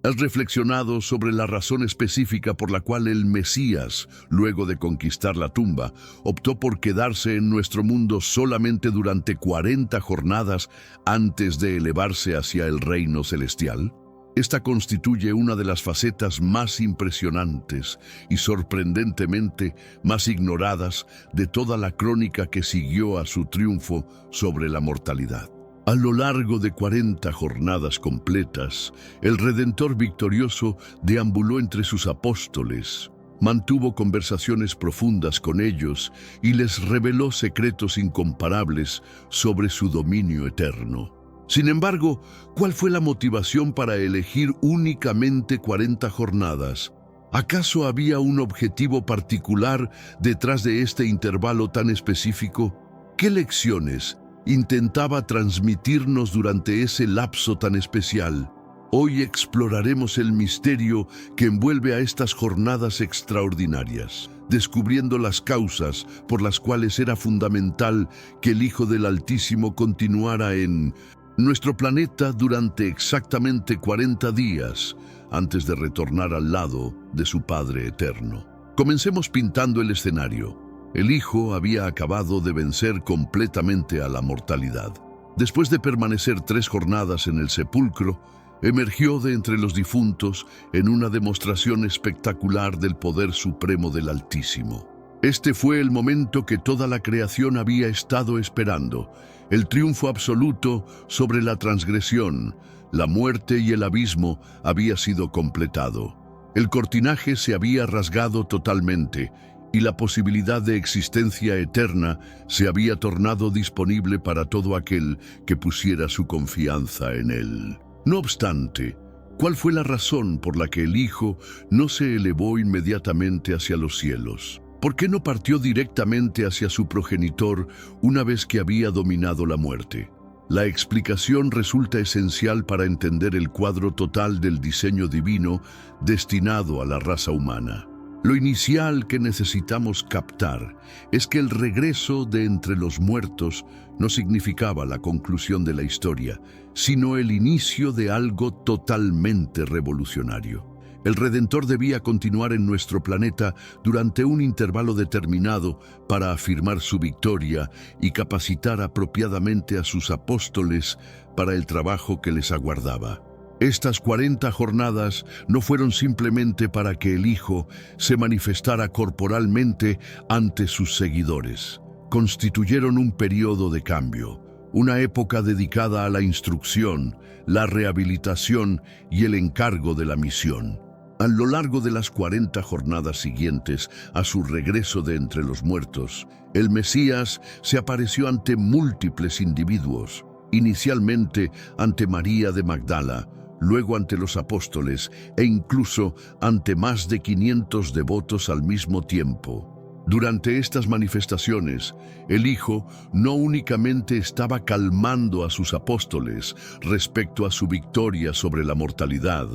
¿Has reflexionado sobre la razón específica por la cual el Mesías, luego de conquistar la tumba, optó por quedarse en nuestro mundo solamente durante 40 jornadas antes de elevarse hacia el reino celestial? Esta constituye una de las facetas más impresionantes y sorprendentemente más ignoradas de toda la crónica que siguió a su triunfo sobre la mortalidad. A lo largo de 40 jornadas completas, el Redentor victorioso deambuló entre sus apóstoles, mantuvo conversaciones profundas con ellos y les reveló secretos incomparables sobre su dominio eterno. Sin embargo, ¿cuál fue la motivación para elegir únicamente 40 jornadas? ¿Acaso había un objetivo particular detrás de este intervalo tan específico? ¿Qué lecciones intentaba transmitirnos durante ese lapso tan especial? Hoy exploraremos el misterio que envuelve a estas jornadas extraordinarias, descubriendo las causas por las cuales era fundamental que el Hijo del Altísimo continuara en nuestro planeta durante exactamente 40 días antes de retornar al lado de su Padre eterno. Comencemos pintando el escenario. El Hijo había acabado de vencer completamente a la mortalidad. Después de permanecer 3 jornadas en el sepulcro, emergió de entre los difuntos en una demostración espectacular del poder supremo del Altísimo. Este fue el momento que toda la creación había estado esperando, el triunfo absoluto sobre la transgresión, la muerte y el abismo había sido completado. El cortinaje se había rasgado totalmente y la posibilidad de existencia eterna se había tornado disponible para todo aquel que pusiera su confianza en él. No obstante, ¿cuál fue la razón por la que el Hijo no se elevó inmediatamente hacia los cielos? ¿Por qué no partió directamente hacia su progenitor una vez que había dominado la muerte? La explicación resulta esencial para entender el cuadro total del diseño divino destinado a la raza humana. Lo inicial que necesitamos captar es que el regreso de entre los muertos no significaba la conclusión de la historia, sino el inicio de algo totalmente revolucionario. El Redentor debía continuar en nuestro planeta durante un intervalo determinado para afirmar su victoria y capacitar apropiadamente a sus apóstoles para el trabajo que les aguardaba. Estas 40 jornadas no fueron simplemente para que el Hijo se manifestara corporalmente ante sus seguidores. Constituyeron un periodo de cambio, una época dedicada a la instrucción, la rehabilitación y el encargo de la misión. A lo largo de las 40 jornadas siguientes a su regreso de entre los muertos, el Mesías se apareció ante múltiples individuos, inicialmente ante María de Magdala, luego ante los apóstoles e incluso ante más de 500 devotos al mismo tiempo. Durante estas manifestaciones, el Hijo no únicamente estaba calmando a sus apóstoles respecto a su victoria sobre la mortalidad,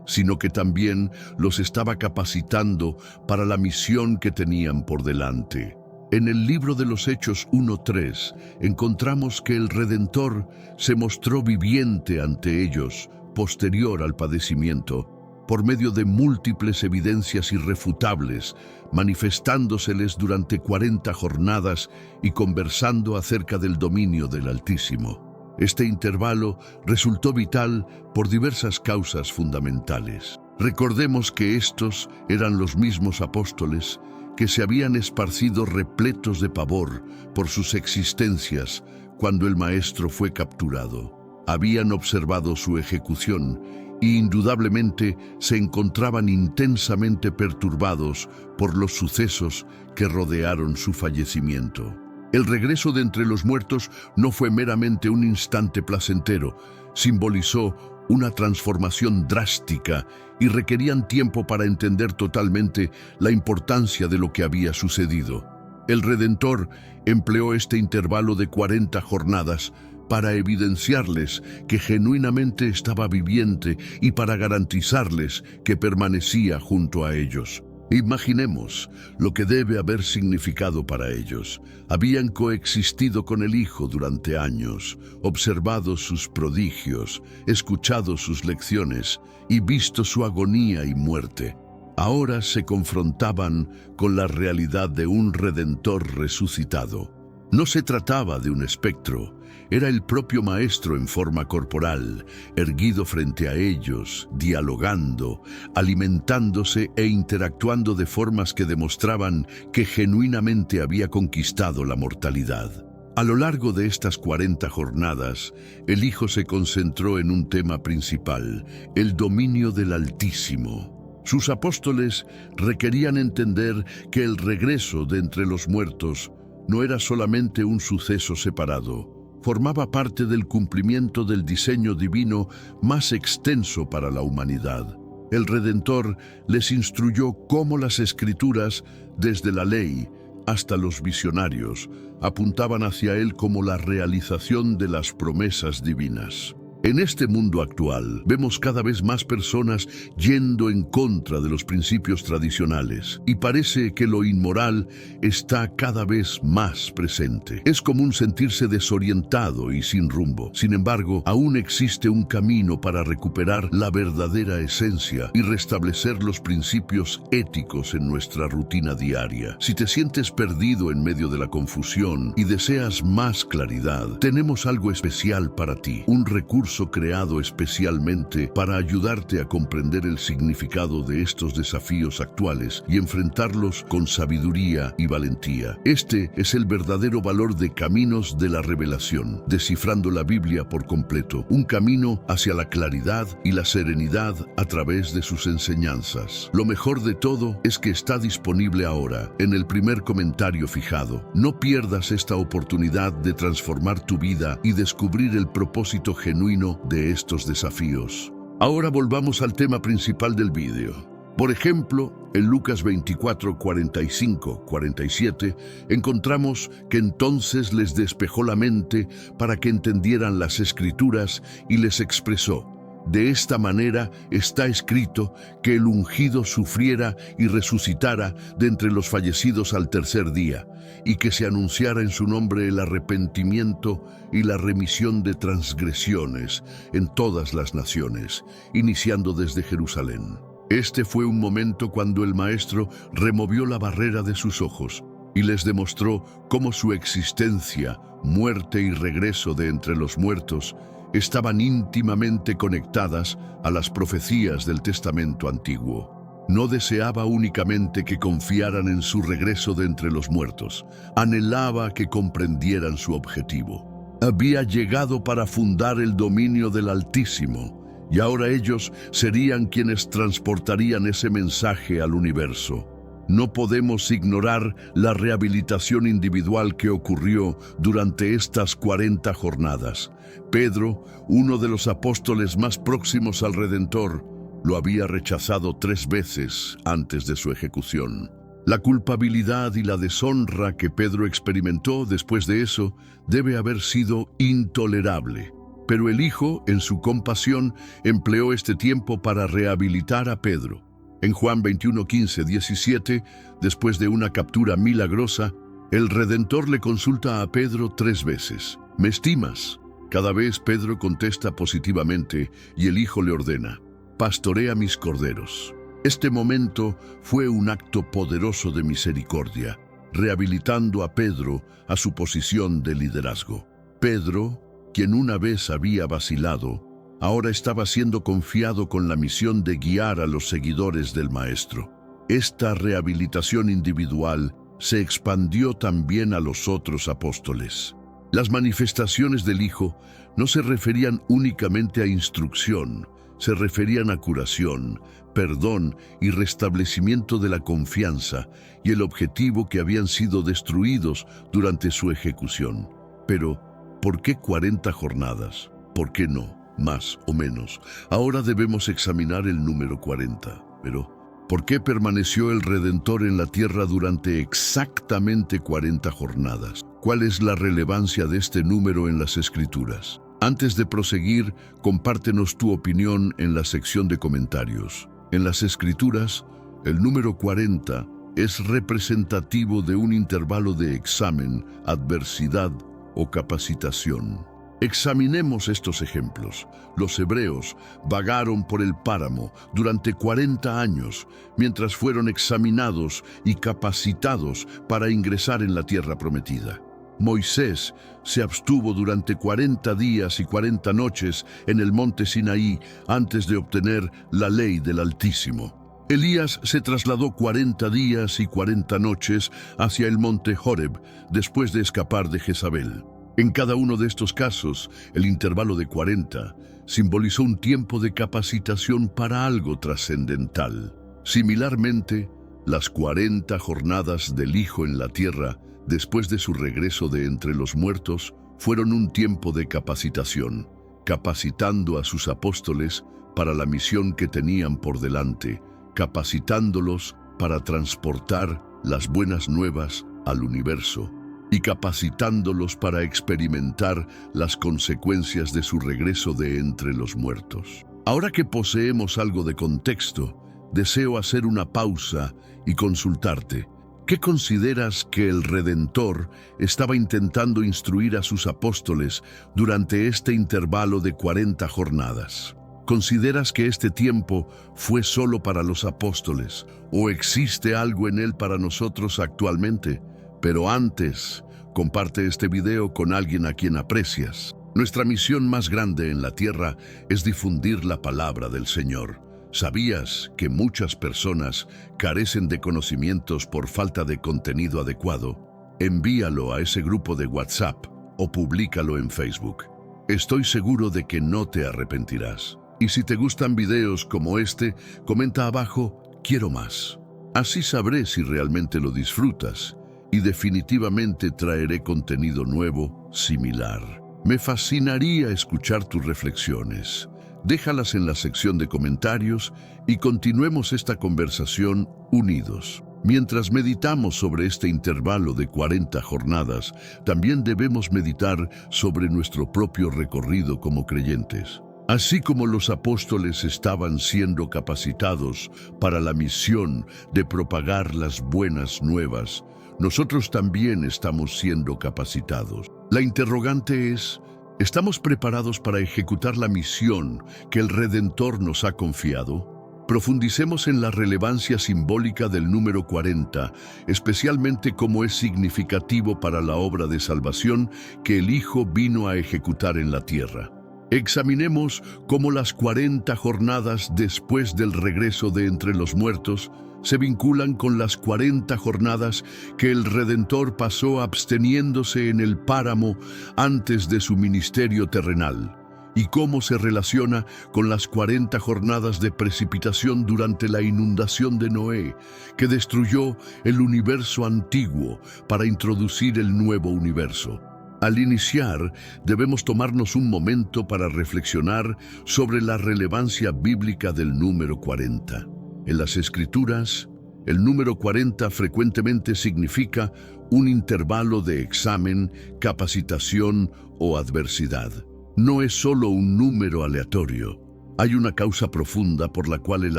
sino que también los estaba capacitando para la misión que tenían por delante. En el libro de los Hechos 1:3 encontramos que el Redentor se mostró viviente ante ellos, posterior al padecimiento, por medio de múltiples evidencias irrefutables, manifestándoseles durante 40 jornadas y conversando acerca del dominio del Altísimo. Este intervalo resultó vital por diversas causas fundamentales. Recordemos que estos eran los mismos apóstoles que se habían esparcido repletos de pavor por sus existencias cuando el Maestro fue capturado. Habían observado su ejecución y indudablemente se encontraban intensamente perturbados por los sucesos que rodearon su fallecimiento. El regreso de entre los muertos no fue meramente un instante placentero, simbolizó una transformación drástica y requerían tiempo para entender totalmente la importancia de lo que había sucedido. El Redentor empleó este intervalo de 40 jornadas para evidenciarles que genuinamente estaba viviente y para garantizarles que permanecía junto a ellos. Imaginemos lo que debe haber significado para ellos. Habían coexistido con el Hijo durante años, observado sus prodigios, escuchado sus lecciones y visto su agonía y muerte. Ahora se confrontaban con la realidad de un Redentor resucitado. No se trataba de un espectro, era el propio Maestro en forma corporal, erguido frente a ellos, dialogando, alimentándose e interactuando de formas que demostraban que genuinamente había conquistado la mortalidad. A lo largo de estas 40 jornadas, el Hijo se concentró en un tema principal, el dominio del Altísimo. Sus apóstoles requerían entender que el regreso de entre los muertos no era solamente un suceso separado, formaba parte del cumplimiento del diseño divino más extenso para la humanidad. El Redentor les instruyó cómo las Escrituras, desde la ley hasta los visionarios, apuntaban hacia Él como la realización de las promesas divinas. En este mundo actual, vemos cada vez más personas yendo en contra de los principios tradicionales y parece que lo inmoral está cada vez más presente. Es común sentirse desorientado y sin rumbo. Sin embargo, aún existe un camino para recuperar la verdadera esencia y restablecer los principios éticos en nuestra rutina diaria. Si te sientes perdido en medio de la confusión y deseas más claridad, tenemos algo especial para ti, un recurso creado especialmente para ayudarte a comprender el significado de estos desafíos actuales y enfrentarlos con sabiduría y valentía. Este es el verdadero valor de Caminos de la Revelación, descifrando la Biblia por completo, un camino hacia la claridad y la serenidad a través de sus enseñanzas. Lo mejor de todo es que está disponible ahora, en el primer comentario fijado. No pierdas esta oportunidad de transformar tu vida y descubrir el propósito genuino de estos desafíos. Ahora volvamos al tema principal del vídeo. Por ejemplo, en Lucas 24, 45, 47, encontramos que entonces les despejó la mente para que entendieran las Escrituras y les expresó: de esta manera está escrito que el ungido sufriera y resucitara de entre los fallecidos al tercer día, y que se anunciara en su nombre el arrepentimiento y la remisión de transgresiones en todas las naciones, iniciando desde Jerusalén. Este fue un momento cuando el Maestro removió la barrera de sus ojos y les demostró cómo su existencia, muerte y regreso de entre los muertos estaban íntimamente conectadas a las profecías del Testamento Antiguo. No deseaba únicamente que confiaran en su regreso de entre los muertos, anhelaba que comprendieran su objetivo. Había llegado para fundar el dominio del Altísimo, y ahora ellos serían quienes transportarían ese mensaje al universo. No podemos ignorar la rehabilitación individual que ocurrió durante estas 40 jornadas. Pedro, uno de los apóstoles más próximos al Redentor, lo había rechazado 3 veces antes de su ejecución. La culpabilidad y la deshonra que Pedro experimentó después de eso debe haber sido intolerable. Pero el Hijo, en su compasión, empleó este tiempo para rehabilitar a Pedro. En Juan 21, 15, 17, después de una captura milagrosa, el Redentor le consulta a Pedro 3 veces. ¿Me estimas? Cada vez Pedro contesta positivamente y el Hijo le ordena: pastorea mis corderos. Este momento fue un acto poderoso de misericordia, rehabilitando a Pedro a su posición de liderazgo. Pedro, quien una vez había vacilado, ahora estaba siendo confiado con la misión de guiar a los seguidores del Maestro. Esta rehabilitación individual se expandió también a los otros apóstoles. Las manifestaciones del Hijo no se referían únicamente a instrucción, se referían a curación, perdón y restablecimiento de la confianza y el objetivo que habían sido destruidos durante su ejecución. Pero, ¿por qué 40 jornadas? ¿Por qué no más o menos? Ahora debemos examinar el número 40. Pero, ¿por qué permaneció el Redentor en la tierra durante exactamente 40 jornadas? ¿Cuál es la relevancia de este número en las Escrituras? Antes de proseguir, compártenos tu opinión en la sección de comentarios. En las Escrituras, El número 40 es representativo de un intervalo de examen, adversidad o capacitación. Examinemos estos ejemplos. Los hebreos vagaron por el páramo durante 40 años mientras fueron examinados y capacitados para ingresar en la tierra prometida. Moisés se abstuvo durante 40 días y 40 noches en el monte Sinaí antes de obtener la ley del Altísimo. Elías se trasladó 40 días y 40 noches hacia el monte Horeb después de escapar de Jezabel. En cada uno de estos casos, el intervalo de 40 simbolizó un tiempo de capacitación para algo trascendental. Similarmente, las 40 jornadas del Hijo en la tierra, después de su regreso de entre los muertos, fueron un tiempo de capacitación, capacitando a sus apóstoles para la misión que tenían por delante, capacitándolos para transportar las buenas nuevas al universo y capacitándolos para experimentar las consecuencias de su regreso de entre los muertos. Ahora que poseemos algo de contexto, deseo hacer una pausa y consultarte. ¿Qué consideras que el Redentor estaba intentando instruir a sus apóstoles durante este intervalo de 40 jornadas? ¿Consideras que este tiempo fue solo para los apóstoles o existe algo en él para nosotros actualmente? Pero antes, comparte este video con alguien a quien aprecias. Nuestra misión más grande en la tierra es difundir la palabra del Señor. ¿Sabías que muchas personas carecen de conocimientos por falta de contenido adecuado? Envíalo a ese grupo de WhatsApp o públicalo en Facebook. Estoy seguro de que no te arrepentirás. Y si te gustan videos como este, comenta abajo, quiero más. Así sabré si realmente lo disfrutas y definitivamente traeré contenido nuevo, similar. Me fascinaría escuchar tus reflexiones. Déjalas en la sección de comentarios y continuemos esta conversación unidos. Mientras meditamos sobre este intervalo de 40 jornadas, también debemos meditar sobre nuestro propio recorrido como creyentes. Así como los apóstoles estaban siendo capacitados para la misión de propagar las buenas nuevas, nosotros también estamos siendo capacitados. La interrogante es, ¿estamos preparados para ejecutar la misión que el Redentor nos ha confiado? Profundicemos en la relevancia simbólica del número 40, especialmente cómo es significativo para la obra de salvación que el Hijo vino a ejecutar en la tierra. Examinemos cómo las 40 jornadas después del regreso de entre los muertos se vinculan con las 40 jornadas que el Redentor pasó absteniéndose en el páramo antes de su ministerio terrenal, y cómo se relaciona con las 40 jornadas de precipitación durante la inundación de Noé, que destruyó el universo antiguo para introducir el nuevo universo. Al iniciar, debemos tomarnos un momento para reflexionar sobre la relevancia bíblica del número 40. En las Escrituras, el número 40 frecuentemente significa un intervalo de examen, capacitación o adversidad. No es solo un número aleatorio. Hay una causa profunda por la cual el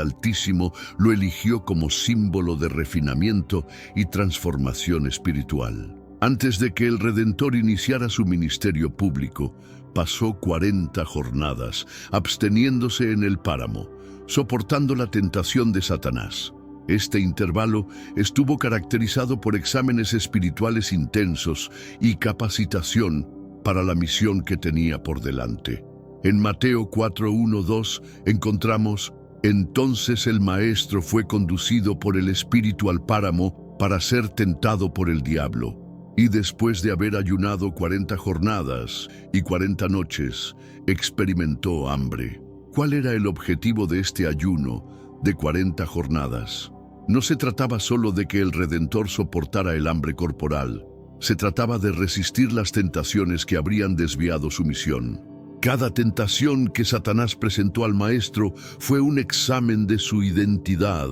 Altísimo lo eligió como símbolo de refinamiento y transformación espiritual. Antes de que el Redentor iniciara su ministerio público, pasó 40 jornadas, absteniéndose en el páramo, soportando la tentación de Satanás. Este intervalo estuvo caracterizado por exámenes espirituales intensos y capacitación para la misión que tenía por delante. En Mateo 4:1-2 encontramos, entonces el Maestro fue conducido por el Espíritu al páramo para ser tentado por el diablo. Y después de haber ayunado 40 jornadas y 40 noches, experimentó hambre. ¿Cuál era el objetivo de este ayuno de 40 jornadas? No se trataba solo de que el Redentor soportara el hambre corporal. Se trataba de resistir las tentaciones que habrían desviado su misión. Cada tentación que Satanás presentó al Maestro fue un examen de su identidad,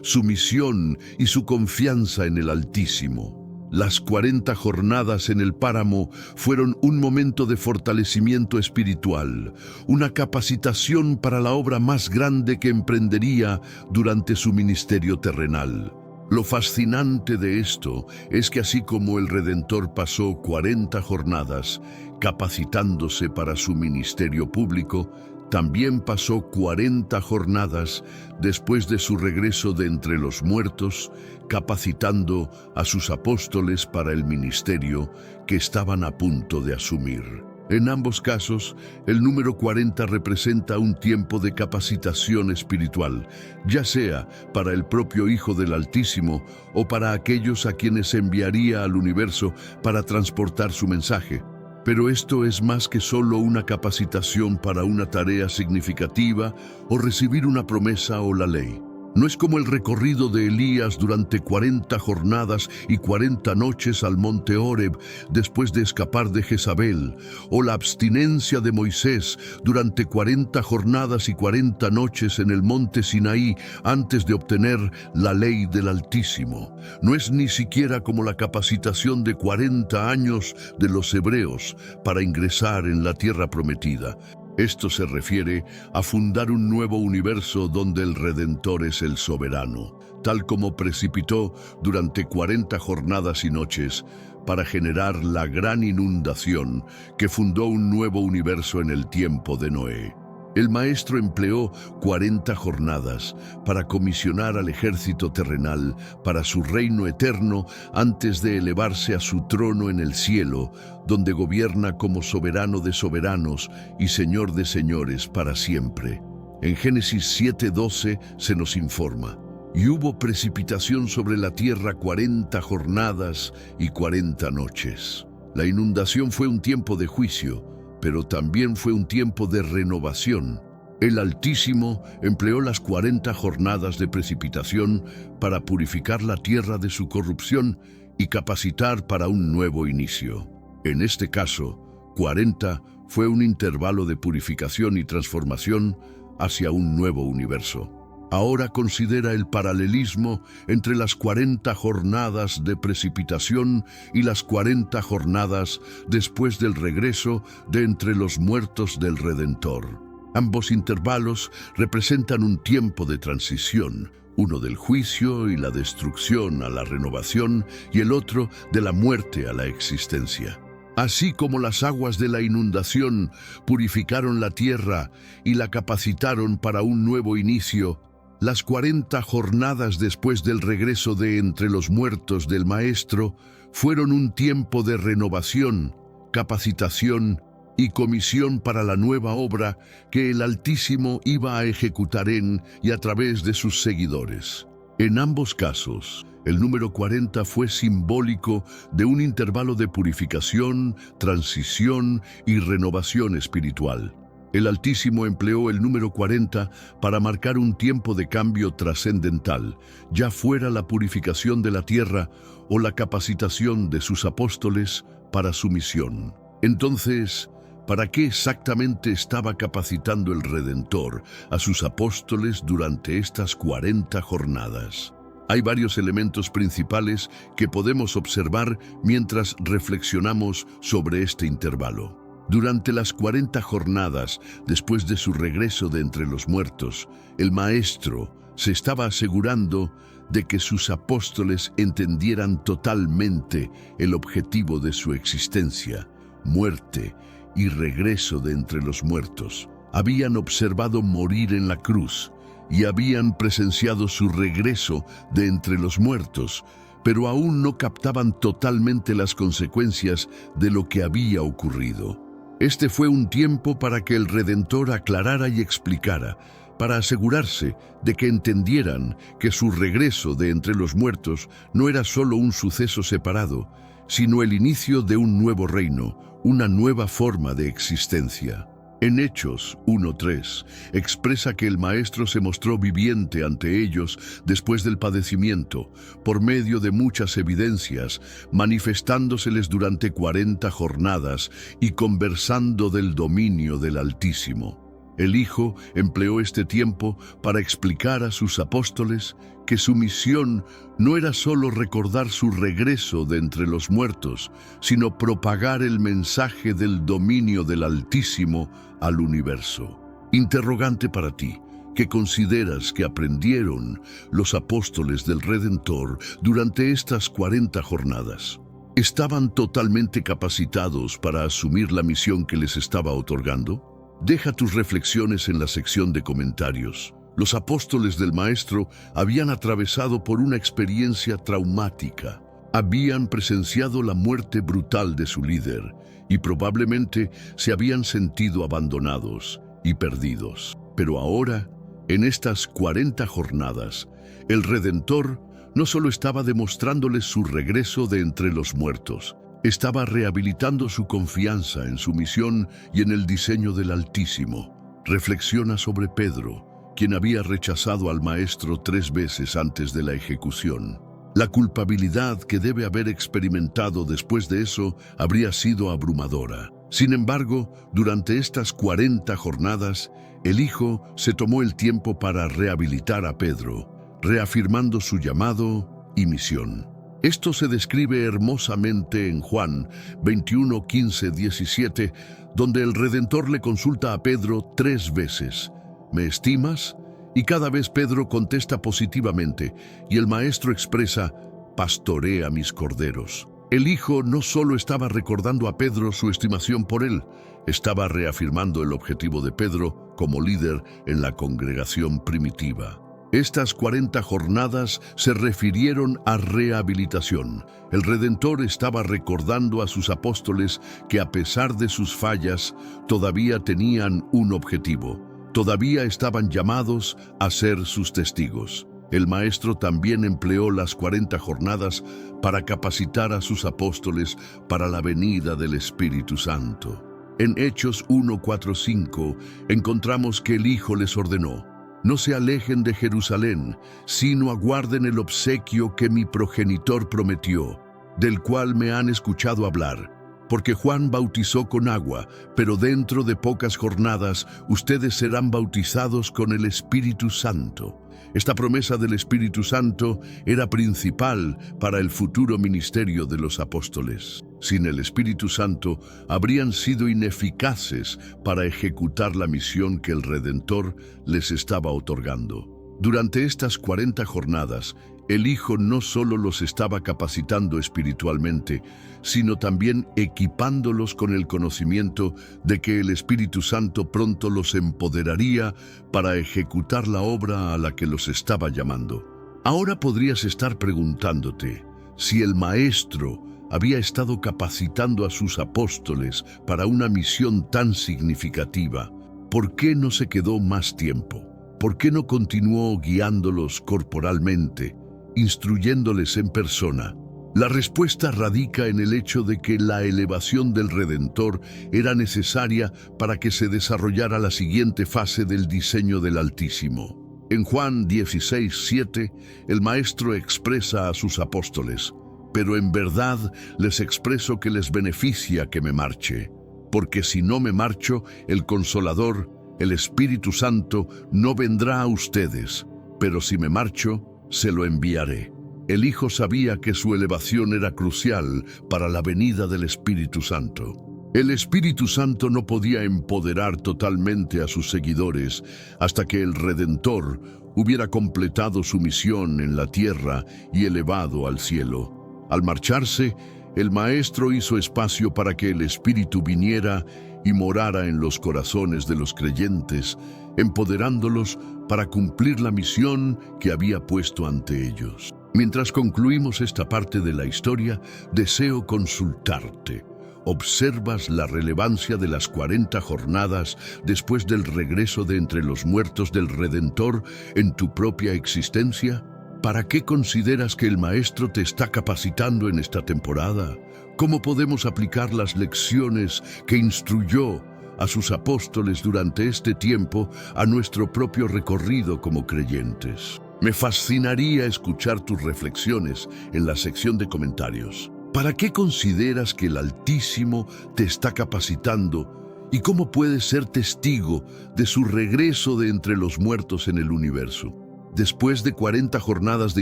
su misión y su confianza en el Altísimo. Las 40 jornadas en el páramo fueron un momento de fortalecimiento espiritual, una capacitación para la obra más grande que emprendería durante su ministerio terrenal. Lo fascinante de esto es que así como el Redentor pasó 40 jornadas capacitándose para su ministerio público, también pasó 40 jornadas después de su regreso de entre los muertos, capacitando a sus apóstoles para el ministerio que estaban a punto de asumir. En ambos casos, el número 40 representa un tiempo de capacitación espiritual, ya sea para el propio Hijo del Altísimo o para aquellos a quienes enviaría al universo para transportar su mensaje. Pero esto es más que solo una capacitación para una tarea significativa o recibir una promesa o la ley. No es como el recorrido de Elías durante 40 jornadas y 40 noches al monte Horeb después de escapar de Jezabel, o la abstinencia de Moisés durante 40 jornadas y 40 noches en el monte Sinaí antes de obtener la ley del Altísimo. No es ni siquiera como la capacitación de 40 años de los hebreos para ingresar en la tierra prometida. Esto se refiere a fundar un nuevo universo donde el Redentor es el soberano, tal como precipitó durante 40 jornadas y noches para generar la gran inundación que fundó un nuevo universo en el tiempo de Noé. El Maestro empleó 40 jornadas para comisionar al ejército terrenal para su reino eterno antes de elevarse a su trono en el cielo, donde gobierna como soberano de soberanos y señor de señores para siempre. En Génesis 7:12 se nos informa: y hubo precipitación sobre la tierra 40 jornadas y 40 noches. La inundación fue un tiempo de juicio, pero también fue un tiempo de renovación. El Altísimo empleó las 40 jornadas de precipitación para purificar la tierra de su corrupción y capacitar para un nuevo inicio. En este caso, 40 fue un intervalo de purificación y transformación hacia un nuevo universo. Ahora considera el paralelismo entre las 40 jornadas de precipitación y las 40 jornadas después del regreso de entre los muertos del Redentor. Ambos intervalos representan un tiempo de transición, uno del juicio y la destrucción a la renovación y el otro de la muerte a la existencia. Así como las aguas de la inundación purificaron la tierra y la capacitaron para un nuevo inicio, las 40 jornadas después del regreso de entre los muertos del Maestro fueron un tiempo de renovación, capacitación y comisión para la nueva obra que el Altísimo iba a ejecutar en y a través de sus seguidores. En ambos casos, el número 40 fue simbólico de un intervalo de purificación, transición y renovación espiritual. El Altísimo empleó el número 40 para marcar un tiempo de cambio trascendental, ya fuera la purificación de la tierra o la capacitación de sus apóstoles para su misión. Entonces, ¿para qué exactamente estaba capacitando el Redentor a sus apóstoles durante estas 40 jornadas? Hay varios elementos principales que podemos observar mientras reflexionamos sobre este intervalo. Durante las 40 jornadas, después de su regreso de entre los muertos, el Maestro se estaba asegurando de que sus apóstoles entendieran totalmente el objetivo de su existencia, muerte y regreso de entre los muertos. Habían observado morir en la cruz y habían presenciado su regreso de entre los muertos, pero aún no captaban totalmente las consecuencias de lo que había ocurrido. Este fue un tiempo para que el Redentor aclarara y explicara, para asegurarse de que entendieran que su regreso de entre los muertos no era solo un suceso separado, sino el inicio de un nuevo reino, una nueva forma de existencia. En Hechos 1:3 expresa que el Maestro se mostró viviente ante ellos después del padecimiento, por medio de muchas evidencias, manifestándoseles durante 40 jornadas y conversando del dominio del Altísimo. El Hijo empleó este tiempo para explicar a sus apóstoles que su misión no era solo recordar su regreso de entre los muertos, sino propagar el mensaje del dominio del Altísimo al universo. Interrogante para ti: ¿qué consideras que aprendieron los apóstoles del Redentor durante estas 40 jornadas? ¿Estaban totalmente capacitados para asumir la misión que les estaba otorgando? Deja tus reflexiones en la sección de comentarios. Los apóstoles del Maestro habían atravesado por una experiencia traumática. Habían presenciado la muerte brutal de su líder y probablemente se habían sentido abandonados y perdidos. Pero ahora, en estas 40 jornadas, el Redentor no solo estaba demostrándoles su regreso de entre los muertos, estaba rehabilitando su confianza en su misión y en el diseño del Altísimo. Reflexiona sobre Pedro, quien había rechazado al Maestro 3 veces antes de la ejecución. La culpabilidad que debe haber experimentado después de eso habría sido abrumadora. Sin embargo, durante estas 40 jornadas, el Hijo se tomó el tiempo para rehabilitar a Pedro, reafirmando su llamado y misión. Esto se describe hermosamente en Juan 21, 15, 17, donde el Redentor le consulta a Pedro 3 veces: ¿me estimas? Y cada vez Pedro contesta positivamente, y el Maestro expresa: pastorea mis corderos. El Hijo no solo estaba recordando a Pedro su estimación por él, estaba reafirmando el objetivo de Pedro como líder en la congregación primitiva. Estas 40 jornadas se refirieron a rehabilitación. El Redentor estaba recordando a sus apóstoles que a pesar de sus fallas, todavía tenían un objetivo. Todavía estaban llamados a ser sus testigos. El Maestro también empleó las 40 jornadas para capacitar a sus apóstoles para la venida del Espíritu Santo. En Hechos 1, 4, 5 encontramos que el Hijo les ordenó: no se alejen de Jerusalén, sino aguarden el obsequio que mi progenitor prometió, del cual me han escuchado hablar. Porque Juan bautizó con agua, pero dentro de pocas jornadas ustedes serán bautizados con el Espíritu Santo. Esta promesa del Espíritu Santo era principal para el futuro ministerio de los apóstoles. Sin el Espíritu Santo, habrían sido ineficaces para ejecutar la misión que el Redentor les estaba otorgando. Durante estas 40 jornadas, el Hijo no solo los estaba capacitando espiritualmente, sino también equipándolos con el conocimiento de que el Espíritu Santo pronto los empoderaría para ejecutar la obra a la que los estaba llamando. Ahora podrías estar preguntándote si el Maestro había estado capacitando a sus apóstoles para una misión tan significativa. ¿Por qué no se quedó más tiempo? ¿Por qué no continuó guiándolos corporalmente, instruyéndoles en persona? La respuesta radica en el hecho de que la elevación del Redentor era necesaria para que se desarrollara la siguiente fase del diseño del Altísimo. En Juan 16, 7, el Maestro expresa a sus apóstoles: pero en verdad les expreso que les beneficia que me marche, porque si no me marcho, el Consolador, el Espíritu Santo, no vendrá a ustedes, pero si me marcho, se lo enviaré. El Hijo sabía que su elevación era crucial para la venida del Espíritu Santo. El Espíritu Santo no podía empoderar totalmente a sus seguidores hasta que el Redentor hubiera completado su misión en la tierra y elevado al cielo. Al marcharse, el Maestro hizo espacio para que el Espíritu viniera y morara en los corazones de los creyentes, empoderándolos para cumplir la misión que había puesto ante ellos. Mientras concluimos esta parte de la historia, deseo consultarte. ¿Observas la relevancia de las 40 jornadas después del regreso de entre los muertos del Redentor en tu propia existencia? ¿Para qué consideras que el Maestro te está capacitando en esta temporada? ¿Cómo podemos aplicar las lecciones que instruyó a sus apóstoles durante este tiempo a nuestro propio recorrido como creyentes? Me fascinaría escuchar tus reflexiones en la sección de comentarios. ¿Para qué consideras que el Altísimo te está capacitando ¿Y cómo puedes ser testigo de su regreso de entre los muertos en el universo? Después de 40 jornadas de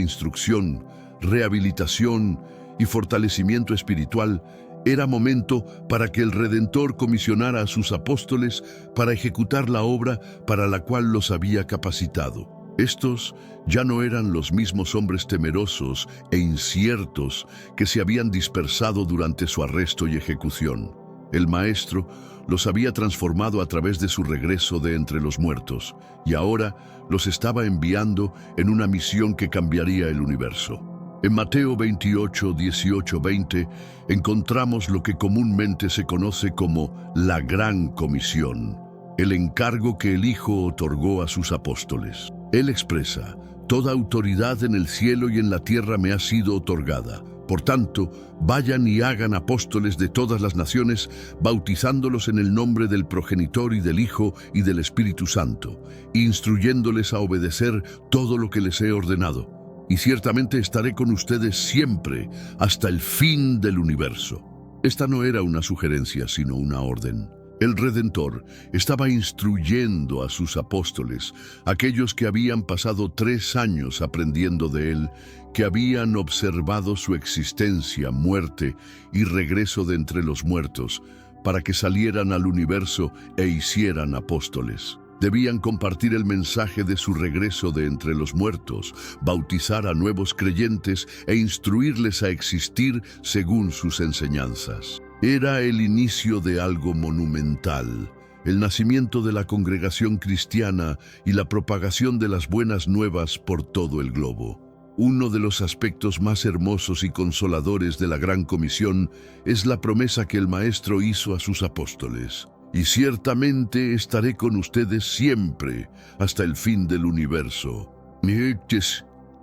instrucción, rehabilitación y fortalecimiento espiritual, era momento para que el Redentor comisionara a sus apóstoles para ejecutar la obra para la cual los había capacitado. Estos ya no eran los mismos hombres temerosos e inciertos que se habían dispersado durante su arresto y ejecución. El Maestro los había transformado a través de su regreso de entre los muertos, y ahora los estaba enviando en una misión que cambiaría el universo. En Mateo 28, 18, 20, encontramos lo que comúnmente se conoce como la Gran Comisión, el encargo que el Hijo otorgó a sus apóstoles. Él expresa: «Toda autoridad en el cielo y en la tierra me ha sido otorgada. Por tanto, vayan y hagan apóstoles de todas las naciones, bautizándolos en el nombre del progenitor y del Hijo y del Espíritu Santo, instruyéndoles a obedecer todo lo que les he ordenado. Y ciertamente estaré con ustedes siempre, hasta el fin del universo». Esta no era una sugerencia, sino una orden. El Redentor estaba instruyendo a sus apóstoles, aquellos que habían pasado 3 años aprendiendo de él, que habían observado su existencia, muerte y regreso de entre los muertos, para que salieran al universo e hicieran apóstoles. Debían compartir el mensaje de su regreso de entre los muertos, bautizar a nuevos creyentes e instruirles a existir según sus enseñanzas. Era el inicio de algo monumental, el nacimiento de la congregación cristiana y la propagación de las buenas nuevas por todo el globo. Uno de los aspectos más hermosos y consoladores de la Gran Comisión es la promesa que el Maestro hizo a sus apóstoles: «Y ciertamente estaré con ustedes siempre, hasta el fin del universo».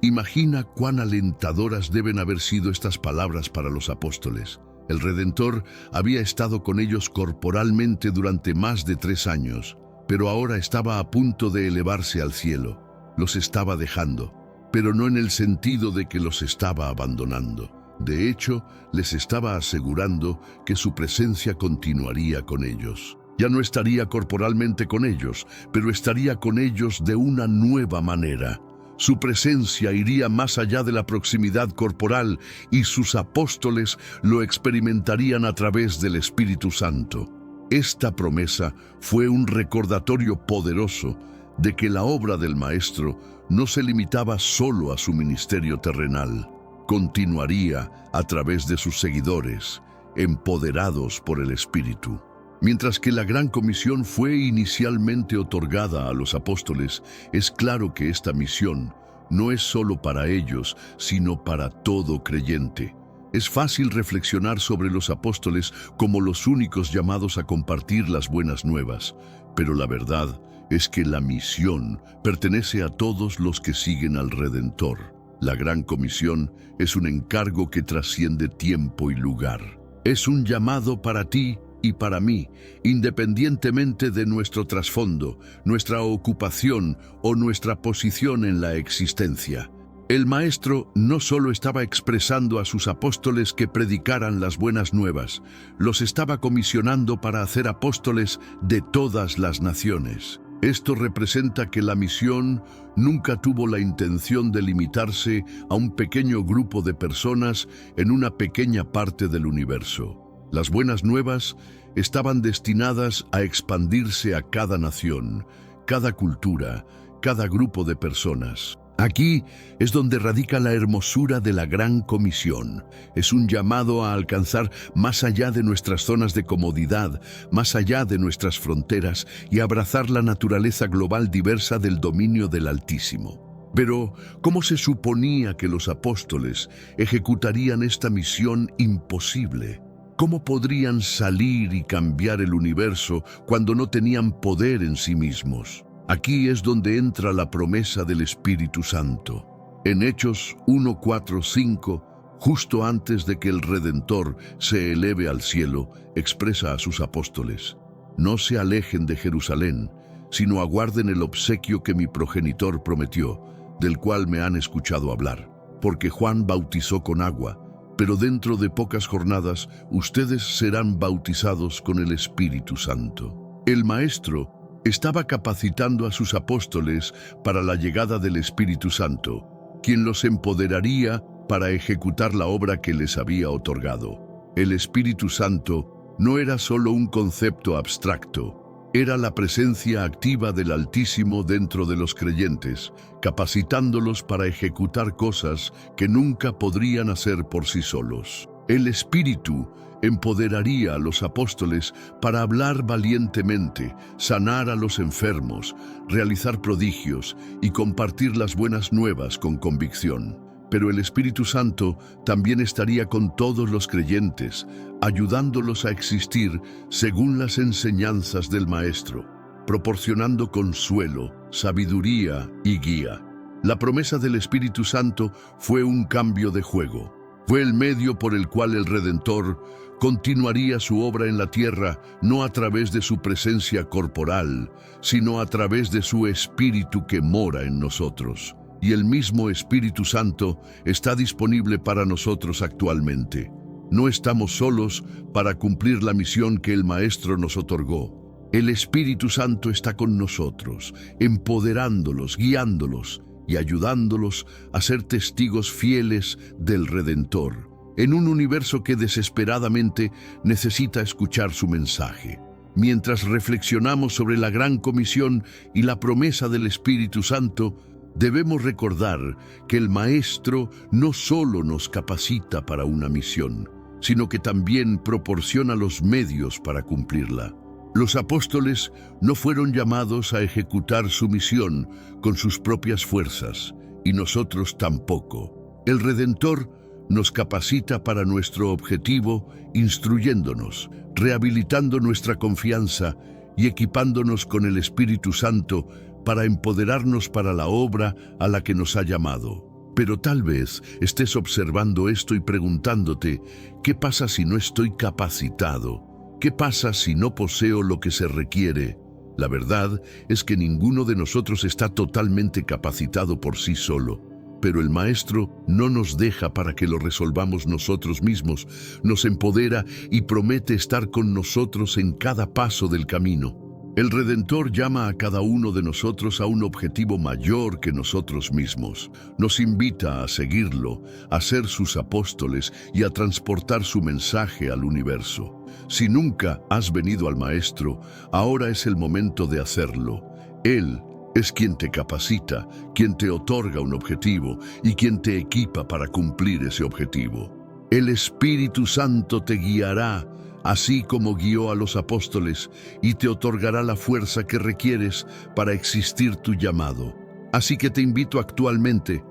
Imagina cuán alentadoras deben haber sido estas palabras para los apóstoles. El Redentor había estado con ellos corporalmente durante más de 3 años, pero ahora estaba a punto de elevarse al cielo. Los estaba dejando, pero no en el sentido de que los estaba abandonando. De hecho, les estaba asegurando que su presencia continuaría con ellos. Ya no estaría corporalmente con ellos, pero estaría con ellos de una nueva manera. Su presencia iría más allá de la proximidad corporal y sus apóstoles lo experimentarían a través del Espíritu Santo. Esta promesa fue un recordatorio poderoso de que la obra del Maestro no se limitaba solo a su ministerio terrenal. Continuaría a través de sus seguidores, empoderados por el Espíritu. Mientras que la Gran Comisión fue inicialmente otorgada a los apóstoles, es claro que esta misión no es solo para ellos, sino para todo creyente. Es fácil reflexionar sobre los apóstoles como los únicos llamados a compartir las buenas nuevas, pero la verdad es que la misión pertenece a todos los que siguen al Redentor. La Gran Comisión es un encargo que trasciende tiempo y lugar. Es un llamado para ti y para mí, independientemente de nuestro trasfondo, nuestra ocupación o nuestra posición en la existencia. El Maestro no solo estaba expresando a sus apóstoles que predicaran las buenas nuevas, los estaba comisionando para hacer apóstoles de todas las naciones. Esto representa que la misión nunca tuvo la intención de limitarse a un pequeño grupo de personas en una pequeña parte del universo. Las buenas nuevas estaban destinadas a expandirse a cada nación, cada cultura, cada grupo de personas. Aquí es donde radica la hermosura de la Gran Comisión. Es un llamado a alcanzar más allá de nuestras zonas de comodidad, más allá de nuestras fronteras y abrazar la naturaleza global diversa del dominio del Altísimo. Pero, ¿cómo se suponía que los apóstoles ejecutarían esta misión imposible? ¿Cómo podrían salir y cambiar el universo cuando no tenían poder en sí mismos? Aquí es donde entra la promesa del Espíritu Santo. En Hechos 1, 4, 5, justo antes de que el Redentor se eleve al cielo, expresa a sus apóstoles: «No se alejen de Jerusalén, sino aguarden el obsequio que mi progenitor prometió, del cual me han escuchado hablar. Porque Juan bautizó con agua, pero dentro de pocas jornadas ustedes serán bautizados con el Espíritu Santo. El Maestro estaba capacitando a sus apóstoles para la llegada del Espíritu Santo, quien los empoderaría para ejecutar la obra que les había otorgado. El Espíritu Santo no era solo un concepto abstracto, era la presencia activa del Altísimo dentro de los creyentes, capacitándolos para ejecutar cosas que nunca podrían hacer por sí solos. El Espíritu empoderaría a los apóstoles para hablar valientemente, sanar a los enfermos, realizar prodigios y compartir las buenas nuevas con convicción. Pero el Espíritu Santo también estaría con todos los creyentes, ayudándolos a existir según las enseñanzas del Maestro, proporcionando consuelo, sabiduría y guía. La promesa del Espíritu Santo fue un cambio de juego. Fue el medio por el cual el Redentor continuaría su obra en la tierra, no a través de su presencia corporal, sino a través de su Espíritu que mora en nosotros. Y el mismo Espíritu Santo está disponible para nosotros actualmente. No estamos solos para cumplir la misión que el Maestro nos otorgó. El Espíritu Santo está con nosotros, empoderándolos, guiándolos y ayudándolos a ser testigos fieles del Redentor, en un universo que desesperadamente necesita escuchar su mensaje. Mientras reflexionamos sobre la gran comisión y la promesa del Espíritu Santo, debemos recordar que el Maestro no solo nos capacita para una misión, sino que también proporciona los medios para cumplirla. Los apóstoles no fueron llamados a ejecutar su misión con sus propias fuerzas, y nosotros tampoco. El Redentor nos capacita para nuestro objetivo, instruyéndonos, rehabilitando nuestra confianza y equipándonos con el Espíritu Santo para empoderarnos para la obra a la que nos ha llamado. Pero tal vez estés observando esto y preguntándote, ¿qué pasa si no estoy capacitado? ¿Qué pasa si no poseo lo que se requiere? La verdad es que ninguno de nosotros está totalmente capacitado por sí solo, pero el Maestro no nos deja para que lo resolvamos nosotros mismos, nos empodera y promete estar con nosotros en cada paso del camino. El Redentor llama a cada uno de nosotros a un objetivo mayor que nosotros mismos. Nos invita a seguirlo, a ser sus apóstoles y a transportar su mensaje al universo. Si nunca has venido al Maestro, ahora es el momento de hacerlo. Él es quien te capacita, quien te otorga un objetivo y quien te equipa para cumplir ese objetivo. El Espíritu Santo te guiará, así como guió a los apóstoles, y te otorgará la fuerza que requieres para existir tu llamado. Así que te invito actualmente,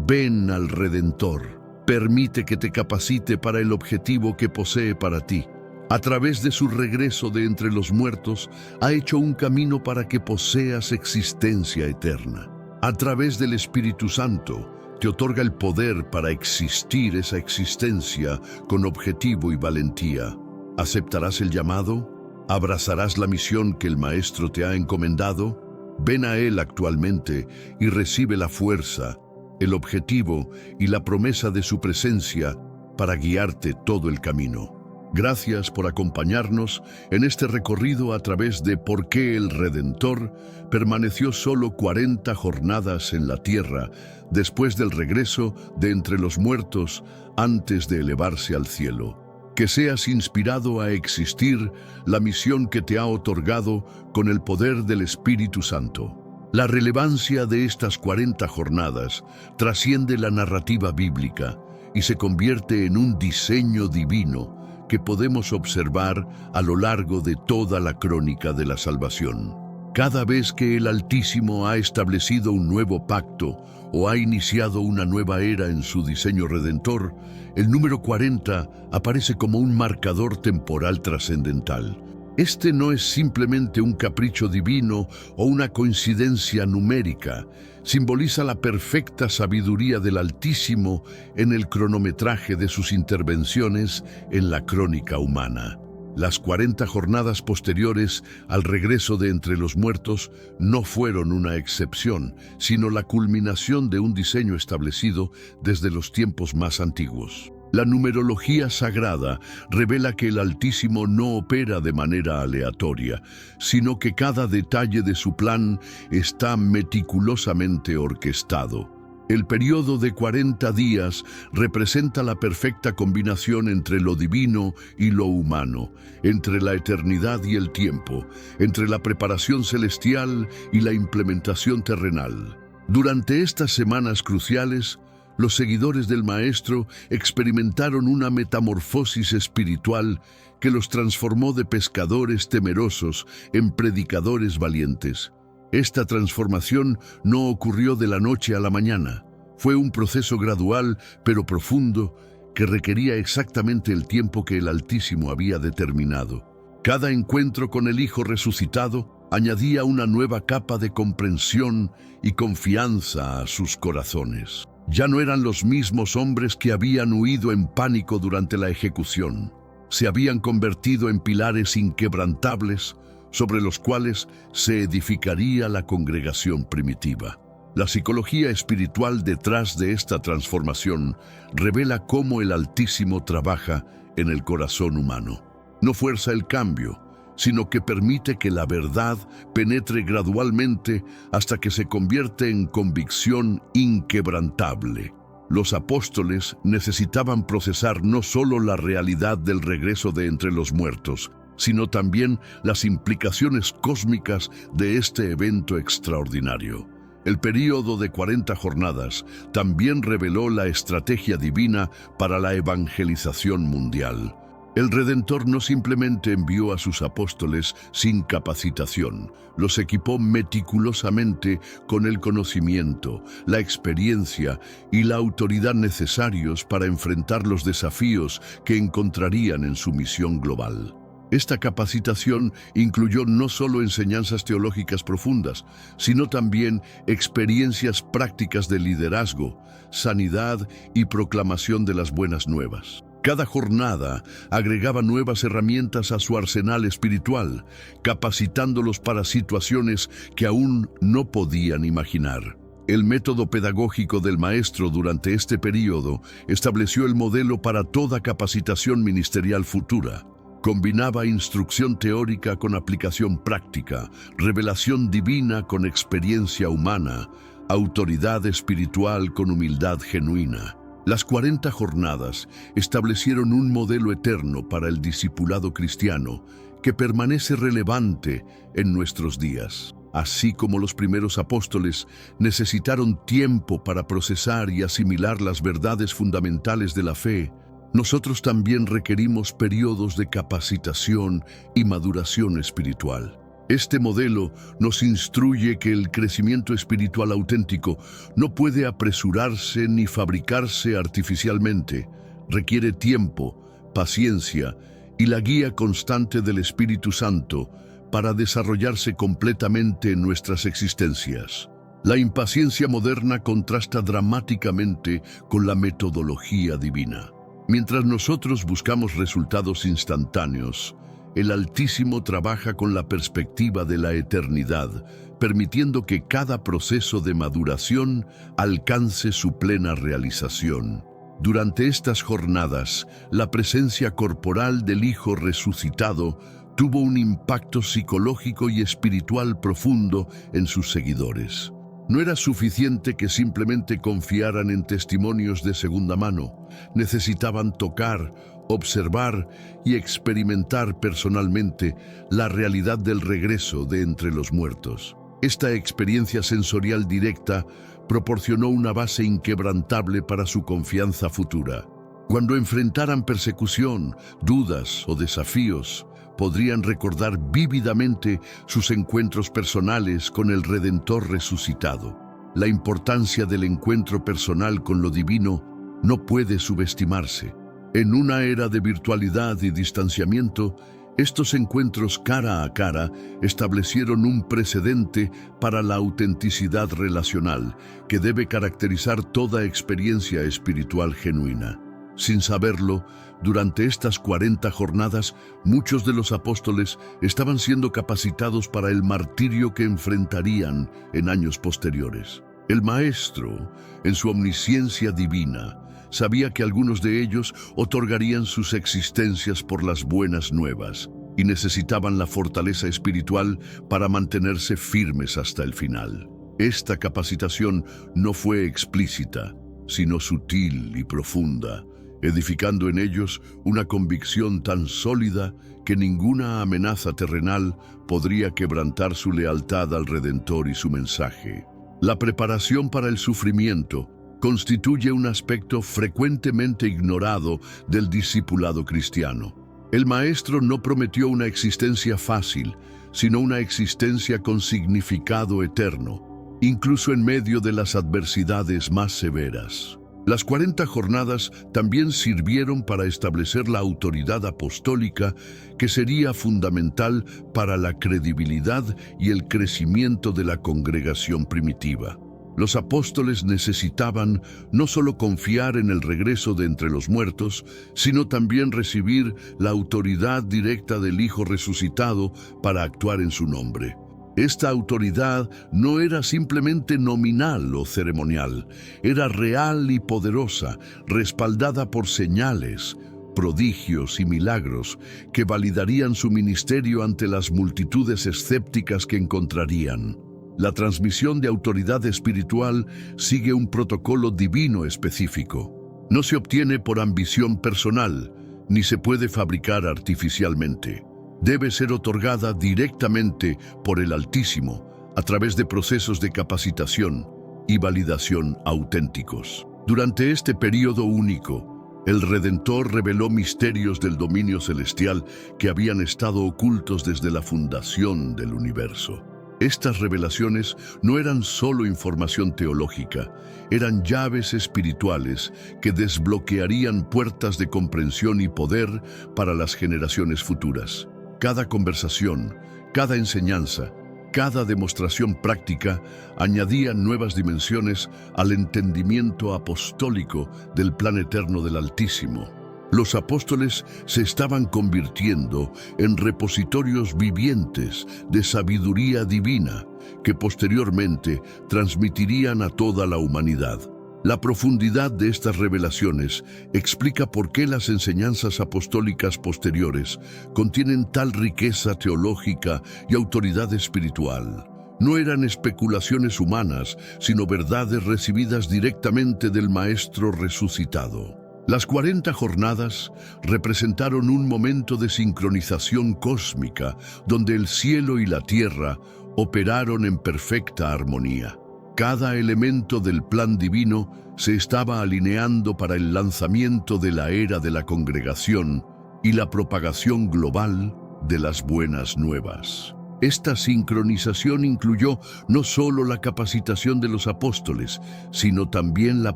ven al Redentor, permite que te capacite para el objetivo que posee para ti. A través de su regreso de entre los muertos, ha hecho un camino para que poseas existencia eterna. A través del Espíritu Santo, te otorga el poder para existir esa existencia con objetivo y valentía. ¿Aceptarás el llamado? ¿Abrazarás la misión que el Maestro te ha encomendado? Ven a Él actualmente y recibe la fuerza, el objetivo y la promesa de su presencia para guiarte todo el camino. Gracias por acompañarnos en este recorrido a través de por qué el Redentor permaneció solo 40 jornadas en la tierra después del regreso de entre los muertos antes de elevarse al cielo. Que seas inspirado a existir la misión que te ha otorgado con el poder del Espíritu Santo. La relevancia de estas 40 jornadas trasciende la narrativa bíblica y se convierte en un diseño divino que podemos observar a lo largo de toda la crónica de la salvación. Cada vez que el Altísimo ha establecido un nuevo pacto o ha iniciado una nueva era en su diseño redentor, el número 40 aparece como un marcador temporal trascendental. Este no es simplemente un capricho divino o una coincidencia numérica, simboliza la perfecta sabiduría del Altísimo en el cronometraje de sus intervenciones en la crónica humana. Las 40 jornadas posteriores al regreso de entre los muertos no fueron una excepción, sino la culminación de un diseño establecido desde los tiempos más antiguos. La numerología sagrada revela que el Altísimo no opera de manera aleatoria, sino que cada detalle de su plan está meticulosamente orquestado. El periodo de 40 días representa la perfecta combinación entre lo divino y lo humano, entre la eternidad y el tiempo, entre la preparación celestial y la implementación terrenal. Durante estas semanas cruciales, los seguidores del Maestro experimentaron una metamorfosis espiritual que los transformó de pescadores temerosos en predicadores valientes. Esta transformación no ocurrió de la noche a la mañana. Fue un proceso gradual pero profundo que requería exactamente el tiempo que el Altísimo había determinado. Cada encuentro con el Hijo resucitado añadía una nueva capa de comprensión y confianza a sus corazones. Ya no eran los mismos hombres que habían huido en pánico durante la ejecución. Se habían convertido en pilares inquebrantables sobre los cuales se edificaría la congregación primitiva. La psicología espiritual detrás de esta transformación revela cómo el Altísimo trabaja en el corazón humano. No fuerza el cambio, sino que permite que la verdad penetre gradualmente hasta que se convierte en convicción inquebrantable. Los apóstoles necesitaban procesar no solo la realidad del regreso de entre los muertos, sino también las implicaciones cósmicas de este evento extraordinario. El período de 40 jornadas también reveló la estrategia divina para la evangelización mundial. El Redentor no simplemente envió a sus apóstoles sin capacitación, los equipó meticulosamente con el conocimiento, la experiencia y la autoridad necesarios para enfrentar los desafíos que encontrarían en su misión global. Esta capacitación incluyó no solo enseñanzas teológicas profundas, sino también experiencias prácticas de liderazgo, sanidad y proclamación de las buenas nuevas. Cada jornada agregaba nuevas herramientas a su arsenal espiritual, capacitándolos para situaciones que aún no podían imaginar. El método pedagógico del Maestro durante este período estableció el modelo para toda capacitación ministerial futura. Combinaba instrucción teórica con aplicación práctica, revelación divina con experiencia humana, autoridad espiritual con humildad genuina. Las 40 jornadas establecieron un modelo eterno para el discipulado cristiano que permanece relevante en nuestros días. Así como los primeros apóstoles necesitaron tiempo para procesar y asimilar las verdades fundamentales de la fe, nosotros también requerimos periodos de capacitación y maduración espiritual. Este modelo nos instruye que el crecimiento espiritual auténtico no puede apresurarse ni fabricarse artificialmente. Requiere tiempo, paciencia y la guía constante del Espíritu Santo para desarrollarse completamente en nuestras existencias. La impaciencia moderna contrasta dramáticamente con la metodología divina. Mientras nosotros buscamos resultados instantáneos, el Altísimo trabaja con la perspectiva de la eternidad, permitiendo que cada proceso de maduración alcance su plena realización. Durante estas jornadas, la presencia corporal del Hijo resucitado tuvo un impacto psicológico y espiritual profundo en sus seguidores. No era suficiente que simplemente confiaran en testimonios de segunda mano. Necesitaban tocar, observar y experimentar personalmente la realidad del regreso de entre los muertos. Esta experiencia sensorial directa proporcionó una base inquebrantable para su confianza futura. Cuando enfrentaran persecución, dudas o desafíos, podrían recordar vívidamente sus encuentros personales con el Redentor resucitado. La importancia del encuentro personal con lo divino no puede subestimarse. En una era de virtualidad y distanciamiento, estos encuentros cara a cara establecieron un precedente para la autenticidad relacional que debe caracterizar toda experiencia espiritual genuina. Sin saberlo, durante estas 40 jornadas, muchos de los apóstoles estaban siendo capacitados para el martirio que enfrentarían en años posteriores. El Maestro, en su omnisciencia divina, sabía que algunos de ellos otorgarían sus existencias por las buenas nuevas y necesitaban la fortaleza espiritual para mantenerse firmes hasta el final. Esta capacitación no fue explícita, sino sutil y profunda, edificando en ellos una convicción tan sólida que ninguna amenaza terrenal podría quebrantar su lealtad al Redentor y su mensaje. La preparación para el sufrimiento constituye un aspecto frecuentemente ignorado del discipulado cristiano. El Maestro no prometió una existencia fácil, sino una existencia con significado eterno, incluso en medio de las adversidades más severas. Las 40 jornadas también sirvieron para establecer la autoridad apostólica que sería fundamental para la credibilidad y el crecimiento de la congregación primitiva. Los apóstoles necesitaban no solo confiar en el regreso de entre los muertos, sino también recibir la autoridad directa del Hijo resucitado para actuar en su nombre. Esta autoridad no era simplemente nominal o ceremonial, era real y poderosa, respaldada por señales, prodigios y milagros que validarían su ministerio ante las multitudes escépticas que encontrarían. La transmisión de autoridad espiritual sigue un protocolo divino específico. No se obtiene por ambición personal, ni se puede fabricar artificialmente. Debe ser otorgada directamente por el Altísimo a través de procesos de capacitación y validación auténticos. Durante este período único, el Redentor reveló misterios del dominio celestial que habían estado ocultos desde la fundación del universo. Estas revelaciones no eran solo información teológica, eran llaves espirituales que desbloquearían puertas de comprensión y poder para las generaciones futuras. Cada conversación, cada enseñanza, cada demostración práctica añadía nuevas dimensiones al entendimiento apostólico del plan eterno del Altísimo. Los apóstoles se estaban convirtiendo en repositorios vivientes de sabiduría divina que posteriormente transmitirían a toda la humanidad. La profundidad de estas revelaciones explica por qué las enseñanzas apostólicas posteriores contienen tal riqueza teológica y autoridad espiritual. No eran especulaciones humanas, sino verdades recibidas directamente del Maestro resucitado. Las 40 jornadas representaron un momento de sincronización cósmica, donde el cielo y la tierra operaron en perfecta armonía. Cada elemento del plan divino se estaba alineando para el lanzamiento de la era de la congregación y la propagación global de las buenas nuevas. Esta sincronización incluyó no solo la capacitación de los apóstoles, sino también la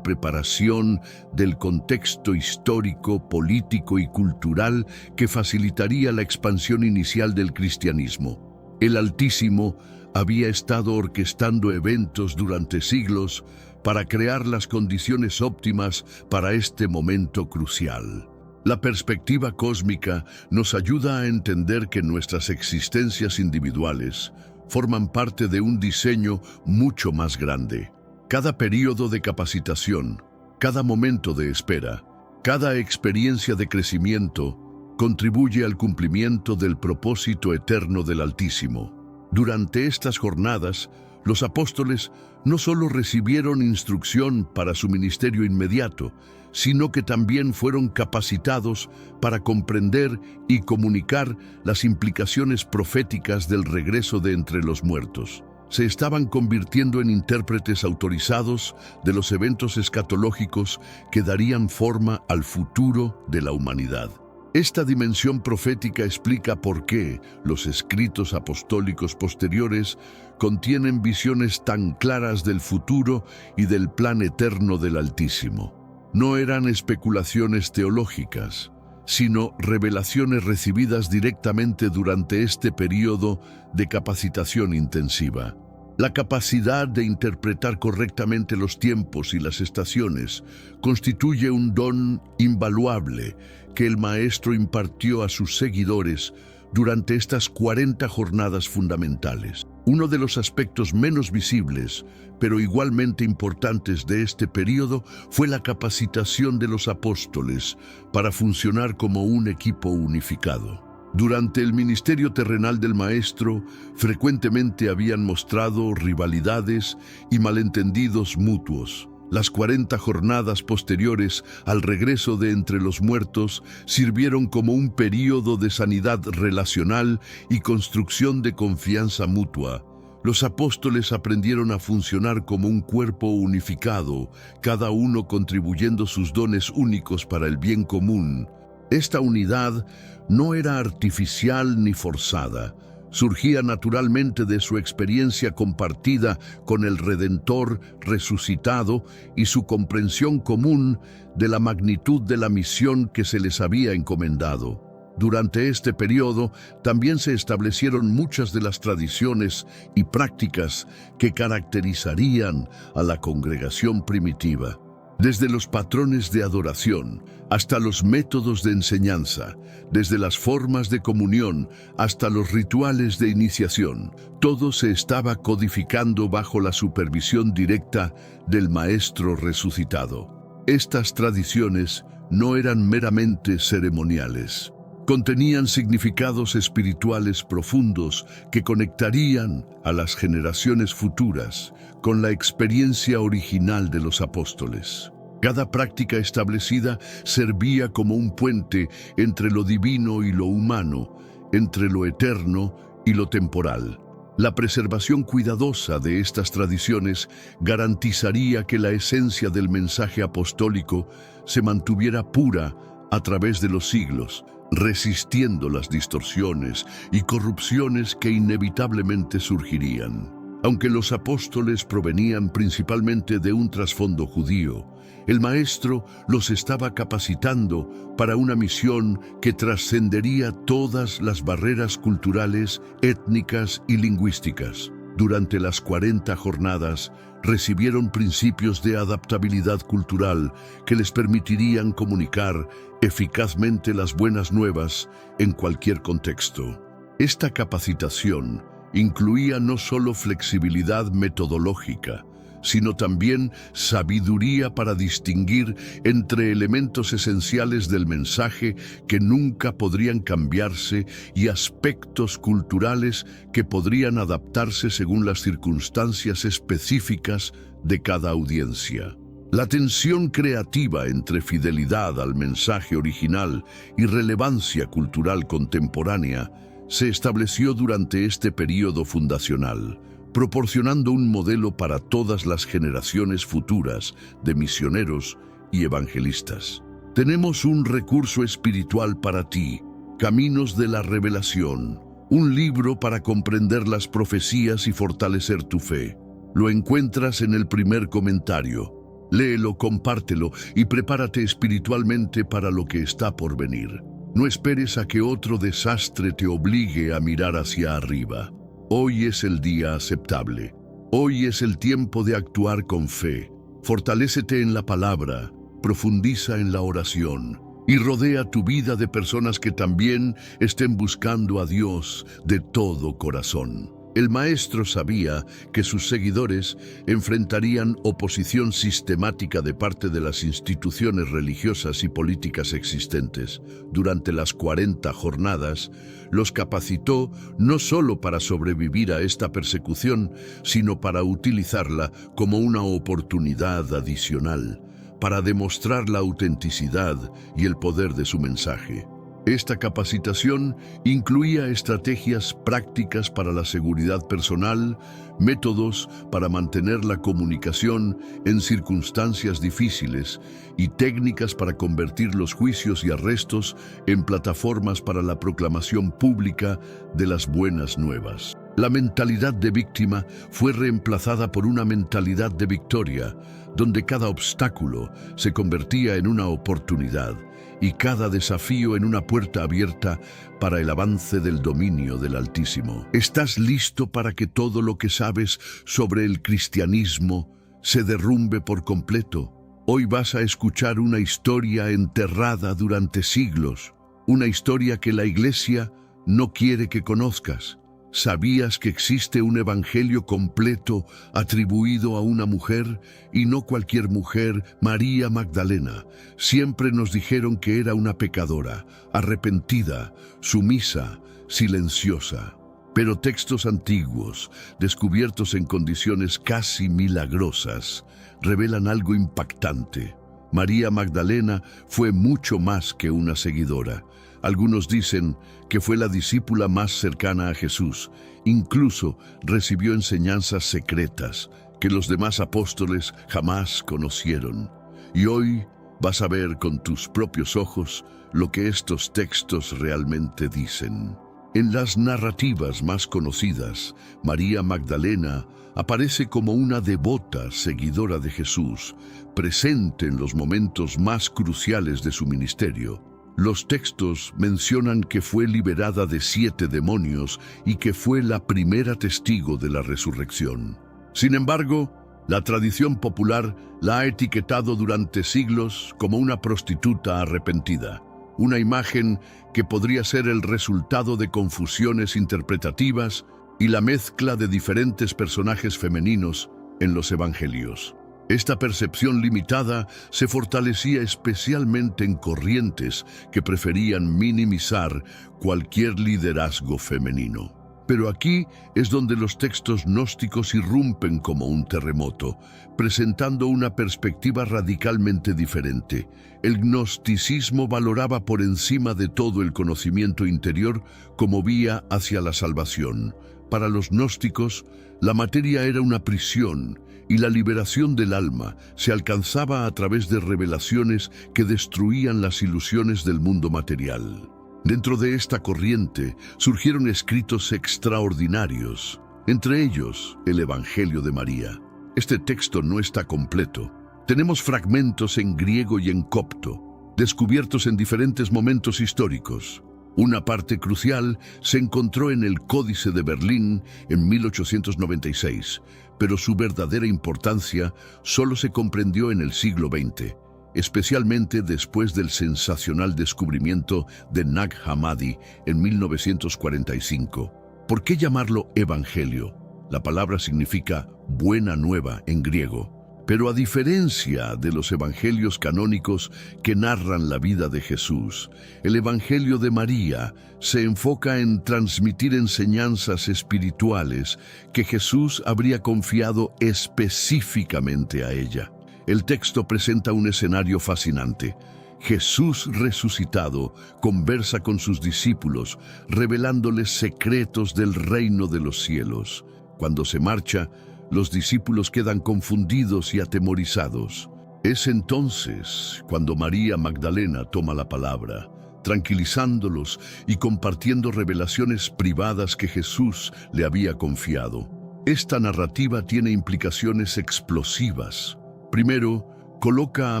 preparación del contexto histórico, político y cultural que facilitaría la expansión inicial del cristianismo. El Altísimo había estado orquestando eventos durante siglos para crear las condiciones óptimas para este momento crucial. La perspectiva cósmica nos ayuda a entender que nuestras existencias individuales forman parte de un diseño mucho más grande. Cada período de capacitación, cada momento de espera, cada experiencia de crecimiento contribuye al cumplimiento del propósito eterno del Altísimo. Durante estas jornadas, los apóstoles no solo recibieron instrucción para su ministerio inmediato, sino que también fueron capacitados para comprender y comunicar las implicaciones proféticas del regreso de entre los muertos. Se estaban convirtiendo en intérpretes autorizados de los eventos escatológicos que darían forma al futuro de la humanidad. Esta dimensión profética explica por qué los escritos apostólicos posteriores contienen visiones tan claras del futuro y del plan eterno del Altísimo. No eran especulaciones teológicas, sino revelaciones recibidas directamente durante este período de capacitación intensiva. La capacidad de interpretar correctamente los tiempos y las estaciones constituye un don invaluable que el Maestro impartió a sus seguidores durante estas 40 jornadas fundamentales. Uno de los aspectos menos visibles, pero igualmente importantes de este período, fue la capacitación de los apóstoles para funcionar como un equipo unificado. Durante el ministerio terrenal del Maestro, frecuentemente habían mostrado rivalidades y malentendidos mutuos. Las 40 jornadas posteriores al regreso de entre los muertos sirvieron como un período de sanidad relacional y construcción de confianza mutua. Los apóstoles aprendieron a funcionar como un cuerpo unificado, cada uno contribuyendo sus dones únicos para el bien común. Esta unidad no era artificial ni forzada. Surgía naturalmente de su experiencia compartida con el Redentor resucitado y su comprensión común de la magnitud de la misión que se les había encomendado. Durante este periodo también se establecieron muchas de las tradiciones y prácticas que caracterizarían a la congregación primitiva. Desde los patrones de adoración hasta los métodos de enseñanza, desde las formas de comunión hasta los rituales de iniciación, todo se estaba codificando bajo la supervisión directa del Maestro resucitado. Estas tradiciones no eran meramente ceremoniales. Contenían significados espirituales profundos que conectarían a las generaciones futuras con la experiencia original de los apóstoles. Cada práctica establecida servía como un puente entre lo divino y lo humano, entre lo eterno y lo temporal. La preservación cuidadosa de estas tradiciones garantizaría que la esencia del mensaje apostólico se mantuviera pura a través de los siglos, resistiendo las distorsiones y corrupciones que inevitablemente surgirían. Aunque los apóstoles provenían principalmente de un trasfondo judío, el Maestro los estaba capacitando para una misión que trascendería todas las barreras culturales, étnicas y lingüísticas. Durante las 40 jornadas, recibieron principios de adaptabilidad cultural que les permitirían comunicar eficazmente las buenas nuevas en cualquier contexto. Esta capacitación incluía no solo flexibilidad metodológica, sino también sabiduría para distinguir entre elementos esenciales del mensaje que nunca podrían cambiarse y aspectos culturales que podrían adaptarse según las circunstancias específicas de cada audiencia. La tensión creativa entre fidelidad al mensaje original y relevancia cultural contemporánea se estableció durante este período fundacional, proporcionando un modelo para todas las generaciones futuras de misioneros y evangelistas. Tenemos un recurso espiritual para ti, Caminos de la Revelación, un libro para comprender las profecías y fortalecer tu fe. Lo encuentras en el primer comentario. Léelo, compártelo y prepárate espiritualmente para lo que está por venir. No esperes a que otro desastre te obligue a mirar hacia arriba. Hoy es el día aceptable. Hoy es el tiempo de actuar con fe. Fortalécete en la palabra, profundiza en la oración y rodea tu vida de personas que también estén buscando a Dios de todo corazón. El Maestro sabía que sus seguidores enfrentarían oposición sistemática de parte de las instituciones religiosas y políticas existentes. Durante las 40 jornadas, los capacitó no solo para sobrevivir a esta persecución, sino para utilizarla como una oportunidad adicional, para demostrar la autenticidad y el poder de su mensaje. Esta capacitación incluía estrategias prácticas para la seguridad personal, métodos para mantener la comunicación en circunstancias difíciles y técnicas para convertir los juicios y arrestos en plataformas para la proclamación pública de las buenas nuevas. La mentalidad de víctima fue reemplazada por una mentalidad de victoria, donde cada obstáculo se convertía en una oportunidad y cada desafío en una puerta abierta para el avance del dominio del Altísimo. ¿Estás listo para que todo lo que sabes sobre el cristianismo se derrumbe por completo? Hoy vas a escuchar una historia enterrada durante siglos, una historia que la Iglesia no quiere que conozcas. ¿Sabías que existe un evangelio completo atribuido a una mujer, y no cualquier mujer, María Magdalena? Siempre nos dijeron que era una pecadora, arrepentida, sumisa, silenciosa. Pero textos antiguos, descubiertos en condiciones casi milagrosas, revelan algo impactante. María Magdalena fue mucho más que una seguidora. Algunos dicen que fue la discípula más cercana a Jesús. Incluso recibió enseñanzas secretas que los demás apóstoles jamás conocieron. Y hoy vas a ver con tus propios ojos lo que estos textos realmente dicen. En las narrativas más conocidas, María Magdalena aparece como una devota seguidora de Jesús, presente en los momentos más cruciales de su ministerio. Los textos mencionan que fue liberada de 7 demonios y que fue la primera testigo de la resurrección. Sin embargo, la tradición popular la ha etiquetado durante siglos como una prostituta arrepentida, una imagen que podría ser el resultado de confusiones interpretativas y la mezcla de diferentes personajes femeninos en los evangelios. Esta percepción limitada se fortalecía especialmente en corrientes que preferían minimizar cualquier liderazgo femenino. Pero aquí es donde los textos gnósticos irrumpen como un terremoto, presentando una perspectiva radicalmente diferente. El gnosticismo valoraba por encima de todo el conocimiento interior como vía hacia la salvación. Para los gnósticos, la materia era una prisión y la liberación del alma se alcanzaba a través de revelaciones que destruían las ilusiones del mundo material. Dentro de esta corriente surgieron escritos extraordinarios, entre ellos el Evangelio de María. Este texto no está completo. Tenemos fragmentos en griego y en copto, descubiertos en diferentes momentos históricos. Una parte crucial se encontró en el Códice de Berlín en 1896, pero su verdadera importancia solo se comprendió en el siglo XX, especialmente después del sensacional descubrimiento de Nag Hammadi en 1945. ¿Por qué llamarlo evangelio? La palabra significa buena nueva en griego. Pero a diferencia de los evangelios canónicos que narran la vida de Jesús, el Evangelio de María se enfoca en transmitir enseñanzas espirituales que Jesús habría confiado específicamente a ella. El texto presenta un escenario fascinante. Jesús resucitado conversa con sus discípulos, revelándoles secretos del reino de los cielos. Cuando se marcha, los discípulos quedan confundidos y atemorizados. Es entonces cuando María Magdalena toma la palabra, tranquilizándolos y compartiendo revelaciones privadas que Jesús le había confiado. Esta narrativa tiene implicaciones explosivas. Primero, coloca a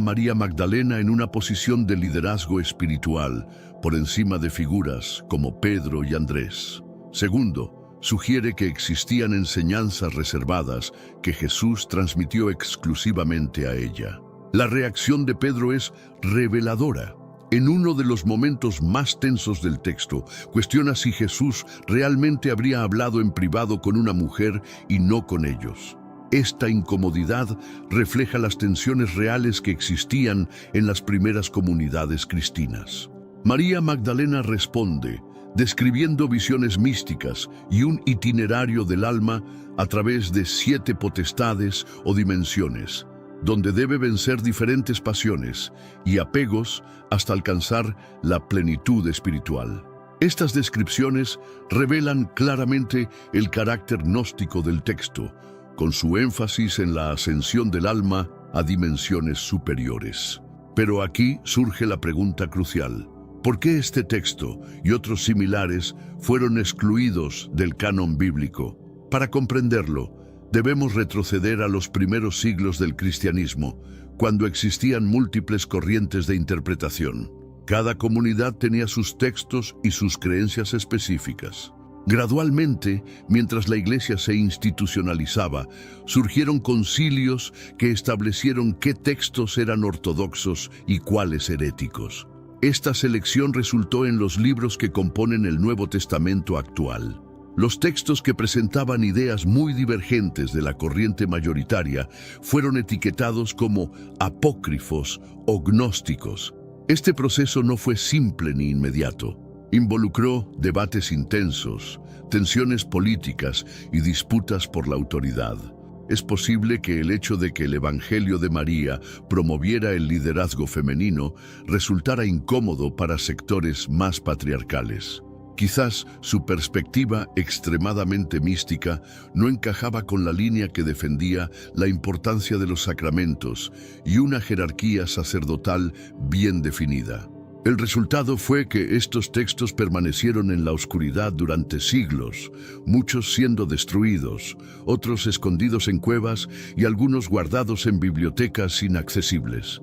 María Magdalena en una posición de liderazgo espiritual por encima de figuras como Pedro y Andrés. Segundo, sugiere que existían enseñanzas reservadas que Jesús transmitió exclusivamente a ella. La reacción de Pedro es reveladora. En uno de los momentos más tensos del texto, cuestiona si Jesús realmente habría hablado en privado con una mujer y no con ellos. Esta incomodidad refleja las tensiones reales que existían en las primeras comunidades cristianas. María Magdalena responde, describiendo visiones místicas y un itinerario del alma a través de 7 potestades o dimensiones, donde debe vencer diferentes pasiones y apegos hasta alcanzar la plenitud espiritual. Estas descripciones revelan claramente el carácter gnóstico del texto, con su énfasis en la ascensión del alma a dimensiones superiores. Pero aquí surge la pregunta crucial. ¿Por qué este texto y otros similares fueron excluidos del canon bíblico? Para comprenderlo, debemos retroceder a los primeros siglos del cristianismo, cuando existían múltiples corrientes de interpretación. Cada comunidad tenía sus textos y sus creencias específicas. Gradualmente, mientras la Iglesia se institucionalizaba, surgieron concilios que establecieron qué textos eran ortodoxos y cuáles heréticos. Esta selección resultó en los libros que componen el Nuevo Testamento actual. Los textos que presentaban ideas muy divergentes de la corriente mayoritaria fueron etiquetados como apócrifos o gnósticos. Este proceso no fue simple ni inmediato. Involucró debates intensos, tensiones políticas y disputas por la autoridad. Es posible que el hecho de que el Evangelio de María promoviera el liderazgo femenino resultara incómodo para sectores más patriarcales. Quizás su perspectiva extremadamente mística no encajaba con la línea que defendía la importancia de los sacramentos y una jerarquía sacerdotal bien definida. El resultado fue que estos textos permanecieron en la oscuridad durante siglos, muchos siendo destruidos, otros escondidos en cuevas y algunos guardados en bibliotecas inaccesibles.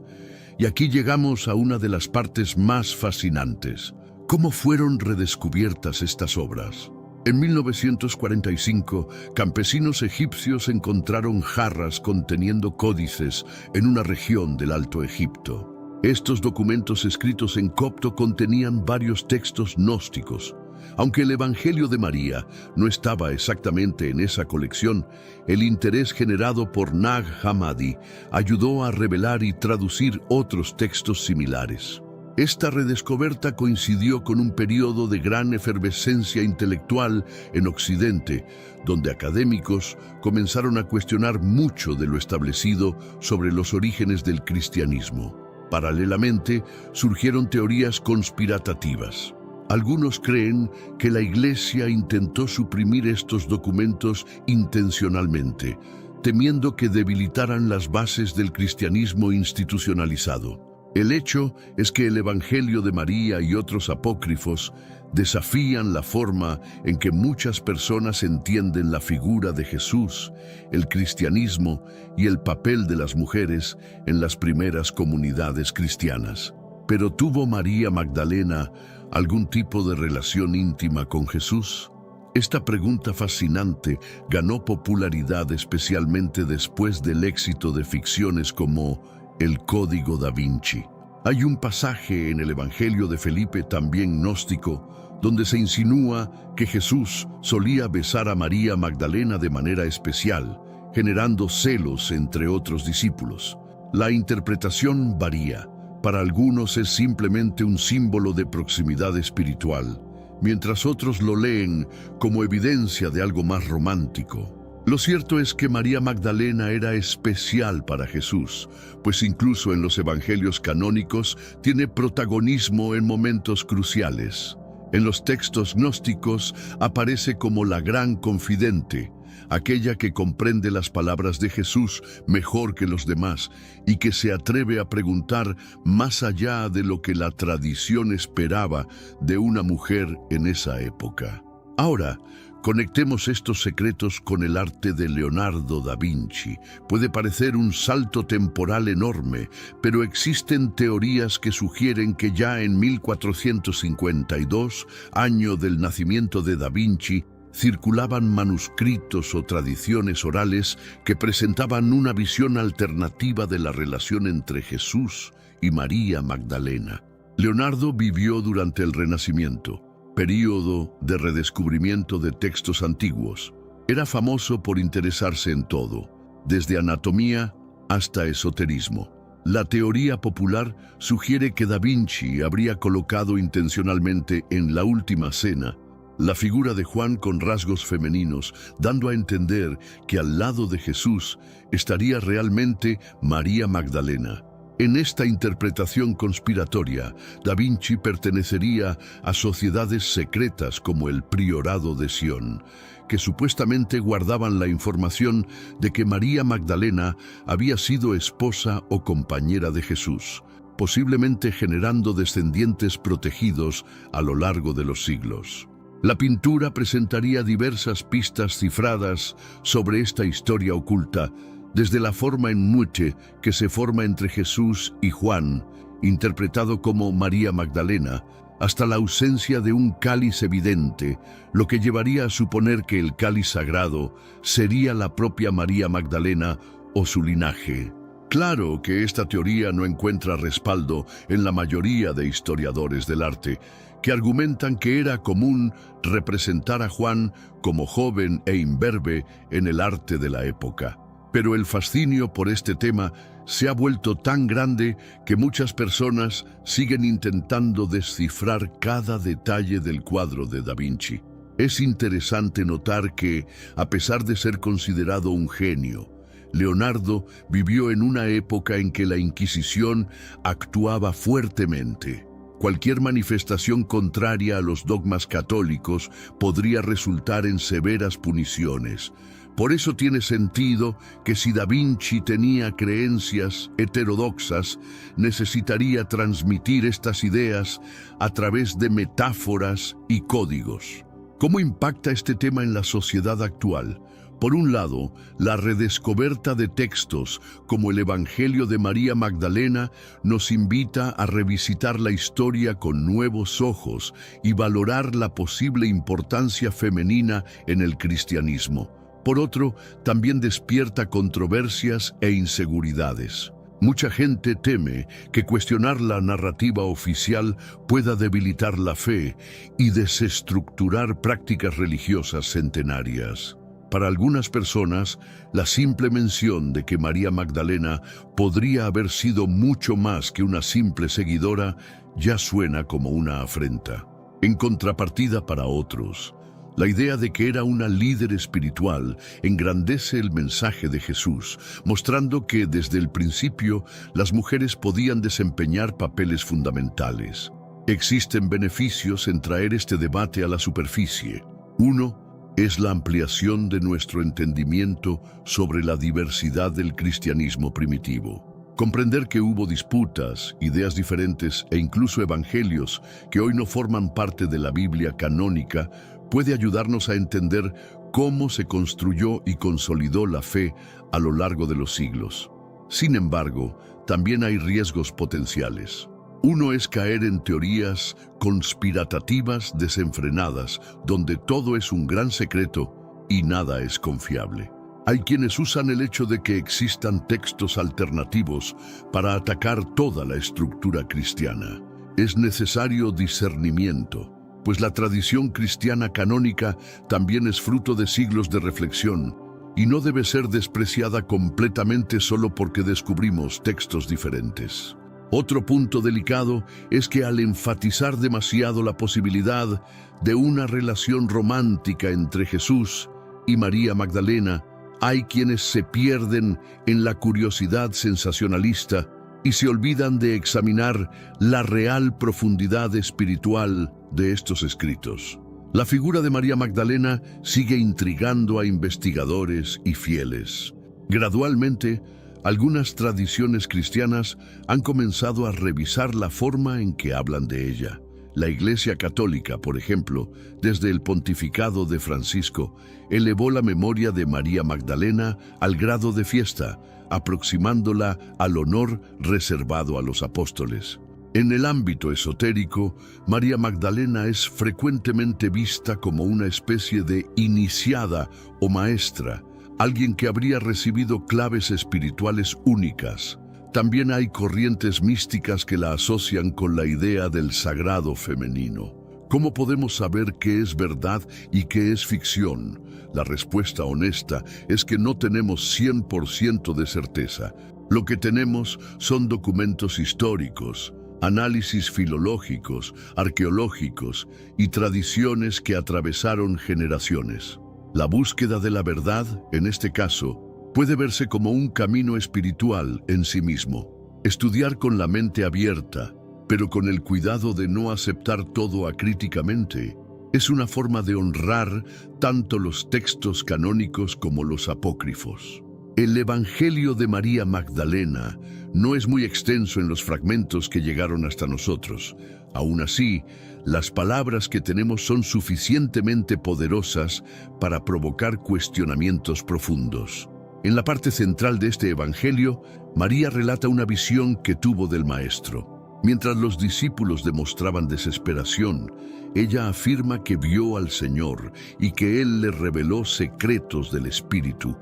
Y aquí llegamos a una de las partes más fascinantes. ¿Cómo fueron redescubiertas estas obras? En 1945, campesinos egipcios encontraron jarras conteniendo códices en una región del Alto Egipto. Estos documentos escritos en copto contenían varios textos gnósticos. Aunque el Evangelio de María no estaba exactamente en esa colección, el interés generado por Nag Hammadi ayudó a revelar y traducir otros textos similares. Esta redescoberta coincidió con un periodo de gran efervescencia intelectual en Occidente, donde académicos comenzaron a cuestionar mucho de lo establecido sobre los orígenes del cristianismo. Paralelamente, surgieron teorías conspirativas. Algunos creen que la Iglesia intentó suprimir estos documentos intencionalmente, temiendo que debilitaran las bases del cristianismo institucionalizado. El hecho es que el Evangelio de María y otros apócrifos desafían la forma en que muchas personas entienden la figura de Jesús, el cristianismo y el papel de las mujeres en las primeras comunidades cristianas. ¿Pero tuvo María Magdalena algún tipo de relación íntima con Jesús? Esta pregunta fascinante ganó popularidad especialmente después del éxito de ficciones como El Código da Vinci. Hay un pasaje en el Evangelio de Felipe, también gnóstico, donde se insinúa que Jesús solía besar a María Magdalena de manera especial, generando celos entre otros discípulos. La interpretación varía. Para algunos es simplemente un símbolo de proximidad espiritual, mientras otros lo leen como evidencia de algo más romántico. Lo cierto es que María Magdalena era especial para Jesús, pues incluso en los evangelios canónicos tiene protagonismo en momentos cruciales. En los textos gnósticos aparece como la gran confidente, aquella que comprende las palabras de Jesús mejor que los demás y que se atreve a preguntar más allá de lo que la tradición esperaba de una mujer en esa época. Ahora, conectemos estos secretos con el arte de Leonardo da Vinci. Puede parecer un salto temporal enorme, pero existen teorías que sugieren que ya en 1452, año del nacimiento de da Vinci, circulaban manuscritos o tradiciones orales que presentaban una visión alternativa de la relación entre Jesús y María Magdalena. Leonardo vivió durante el Renacimiento, período de redescubrimiento de textos antiguos. Era famoso por interesarse en todo, desde anatomía hasta esoterismo. La teoría popular sugiere que da Vinci habría colocado intencionalmente en la Última Cena la figura de Juan con rasgos femeninos, dando a entender que al lado de Jesús estaría realmente María Magdalena. En esta interpretación conspiratoria, da Vinci pertenecería a sociedades secretas como el Priorado de Sion, que supuestamente guardaban la información de que María Magdalena había sido esposa o compañera de Jesús, posiblemente generando descendientes protegidos a lo largo de los siglos. La pintura presentaría diversas pistas cifradas sobre esta historia oculta, desde la forma en mute que se forma entre Jesús y Juan, interpretado como María Magdalena, hasta la ausencia de un cáliz evidente, lo que llevaría a suponer que el cáliz sagrado sería la propia María Magdalena o su linaje. Claro que esta teoría no encuentra respaldo en la mayoría de historiadores del arte, que argumentan que era común representar a Juan como joven e imberbe en el arte de la época. Pero el fascinio por este tema se ha vuelto tan grande que muchas personas siguen intentando descifrar cada detalle del cuadro de Da Vinci. Es interesante notar que, a pesar de ser considerado un genio, Leonardo vivió en una época en que la Inquisición actuaba fuertemente. Cualquier manifestación contraria a los dogmas católicos podría resultar en severas puniciones. Por eso tiene sentido que si Da Vinci tenía creencias heterodoxas, necesitaría transmitir estas ideas a través de metáforas y códigos. ¿Cómo impacta este tema en la sociedad actual? Por un lado, la redescoberta de textos como el Evangelio de María Magdalena nos invita a revisitar la historia con nuevos ojos y valorar la posible importancia femenina en el cristianismo. Por otro, también despierta controversias e inseguridades. Mucha gente teme que cuestionar la narrativa oficial pueda debilitar la fe y desestructurar prácticas religiosas centenarias. Para algunas personas, la simple mención de que María Magdalena podría haber sido mucho más que una simple seguidora ya suena como una afrenta. En contrapartida, para otros, la idea de que era una líder espiritual engrandece el mensaje de Jesús, mostrando que desde el principio las mujeres podían desempeñar papeles fundamentales. Existen beneficios en traer este debate a la superficie. Uno, es la ampliación de nuestro entendimiento sobre la diversidad del cristianismo primitivo. Comprender que hubo disputas, ideas diferentes e incluso evangelios que hoy no forman parte de la Biblia canónica puede ayudarnos a entender cómo se construyó y consolidó la fe a lo largo de los siglos. Sin embargo, también hay riesgos potenciales. Uno es caer en teorías conspirativas desenfrenadas, donde todo es un gran secreto y nada es confiable. Hay quienes usan el hecho de que existan textos alternativos para atacar toda la estructura cristiana. Es necesario discernimiento, pues la tradición cristiana canónica también es fruto de siglos de reflexión y no debe ser despreciada completamente solo porque descubrimos textos diferentes. Otro punto delicado es que al enfatizar demasiado la posibilidad de una relación romántica entre Jesús y María Magdalena, hay quienes se pierden en la curiosidad sensacionalista y se olvidan de examinar la real profundidad espiritual de estos escritos. La figura de María Magdalena sigue intrigando a investigadores y fieles. Gradualmente, algunas tradiciones cristianas han comenzado a revisar la forma en que hablan de ella. La Iglesia Católica, por ejemplo, desde el pontificado de Francisco, elevó la memoria de María Magdalena al grado de fiesta, aproximándola al honor reservado a los apóstoles. En el ámbito esotérico, María Magdalena es frecuentemente vista como una especie de iniciada o maestra, alguien que habría recibido claves espirituales únicas. También hay corrientes místicas que la asocian con la idea del sagrado femenino. ¿Cómo podemos saber qué es verdad y qué es ficción? La respuesta honesta es que no tenemos 100% de certeza. Lo que tenemos son documentos históricos, análisis filológicos, arqueológicos y tradiciones que atravesaron generaciones. La búsqueda de la verdad, en este caso, puede verse como un camino espiritual en sí mismo. Estudiar con la mente abierta, pero con el cuidado de no aceptar todo acríticamente, es una forma de honrar tanto los textos canónicos como los apócrifos. El Evangelio de María Magdalena no es muy extenso en los fragmentos que llegaron hasta nosotros. Aún así, las palabras que tenemos son suficientemente poderosas para provocar cuestionamientos profundos. En la parte central de este Evangelio, María relata una visión que tuvo del Maestro. Mientras los discípulos demostraban desesperación, ella afirma que vio al Señor y que Él le reveló secretos del Espíritu,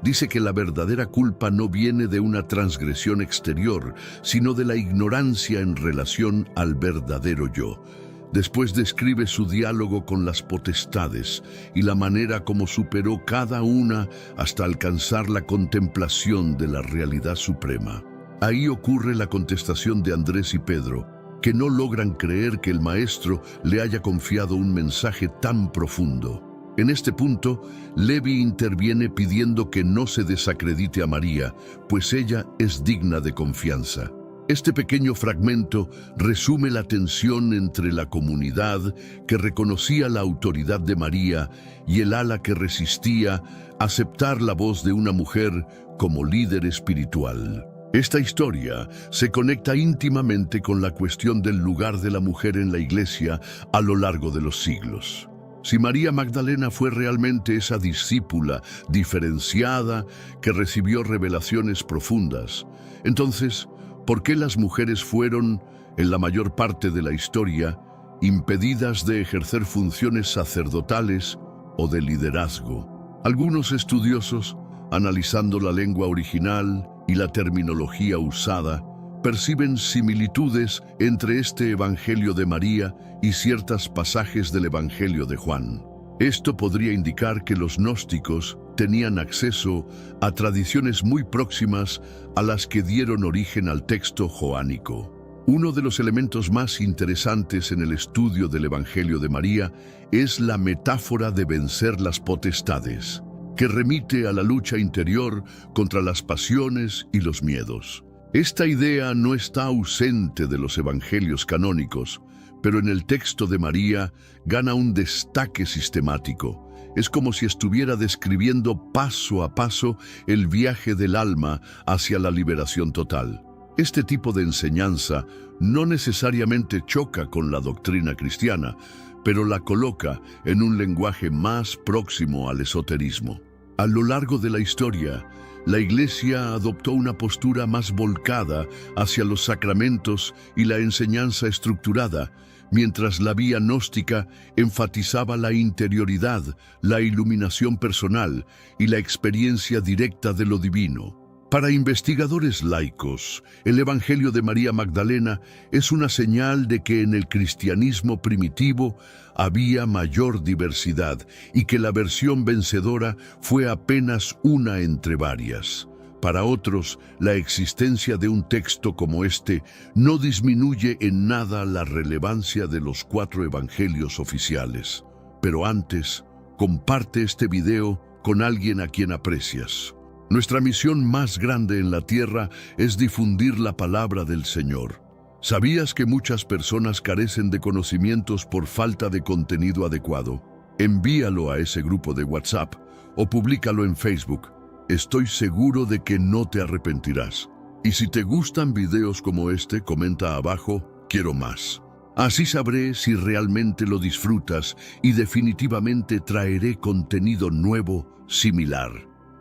Dice que la verdadera culpa no viene de una transgresión exterior, sino de la ignorancia en relación al verdadero yo. Después describe su diálogo con las potestades y la manera como superó cada una hasta alcanzar la contemplación de la realidad suprema. Ahí ocurre la contestación de Andrés y Pedro, que no logran creer que el Maestro le haya confiado un mensaje tan profundo. En este punto, Levi interviene pidiendo que no se desacredite a María, pues ella es digna de confianza. Este pequeño fragmento resume la tensión entre la comunidad que reconocía la autoridad de María y el ala que resistía aceptar la voz de una mujer como líder espiritual. Esta historia se conecta íntimamente con la cuestión del lugar de la mujer en la Iglesia a lo largo de los siglos. Si María Magdalena fue realmente esa discípula diferenciada que recibió revelaciones profundas, entonces, ¿por qué las mujeres fueron, en la mayor parte de la historia, impedidas de ejercer funciones sacerdotales o de liderazgo? Algunos estudiosos, analizando la lengua original y la terminología usada, perciben similitudes entre este Evangelio de María y ciertos pasajes del Evangelio de Juan. Esto podría indicar que los gnósticos tenían acceso a tradiciones muy próximas a las que dieron origen al texto joánico. Uno de los elementos más interesantes en el estudio del Evangelio de María es la metáfora de vencer las potestades, que remite a la lucha interior contra las pasiones y los miedos. Esta idea no está ausente de los evangelios canónicos, pero en el texto de María gana un destaque sistemático. Es como si estuviera describiendo paso a paso el viaje del alma hacia la liberación total. Este tipo de enseñanza no necesariamente choca con la doctrina cristiana, pero la coloca en un lenguaje más próximo al esoterismo. A lo largo de la historia, la Iglesia adoptó una postura más volcada hacia los sacramentos y la enseñanza estructurada, mientras la vía gnóstica enfatizaba la interioridad, la iluminación personal y la experiencia directa de lo divino. Para investigadores laicos, el Evangelio de María Magdalena es una señal de que en el cristianismo primitivo había mayor diversidad y que la versión vencedora fue apenas una entre varias. Para otros, la existencia de un texto como este no disminuye en nada la relevancia de los 4 evangelios oficiales. Pero antes, comparte este video con alguien a quien aprecias. Nuestra misión más grande en la tierra es difundir la palabra del Señor. ¿Sabías que muchas personas carecen de conocimientos por falta de contenido adecuado? Envíalo a ese grupo de WhatsApp o públicalo en Facebook. Estoy seguro de que no te arrepentirás. Y si te gustan videos como este, comenta abajo, quiero más. Así sabré si realmente lo disfrutas y definitivamente traeré contenido nuevo similar.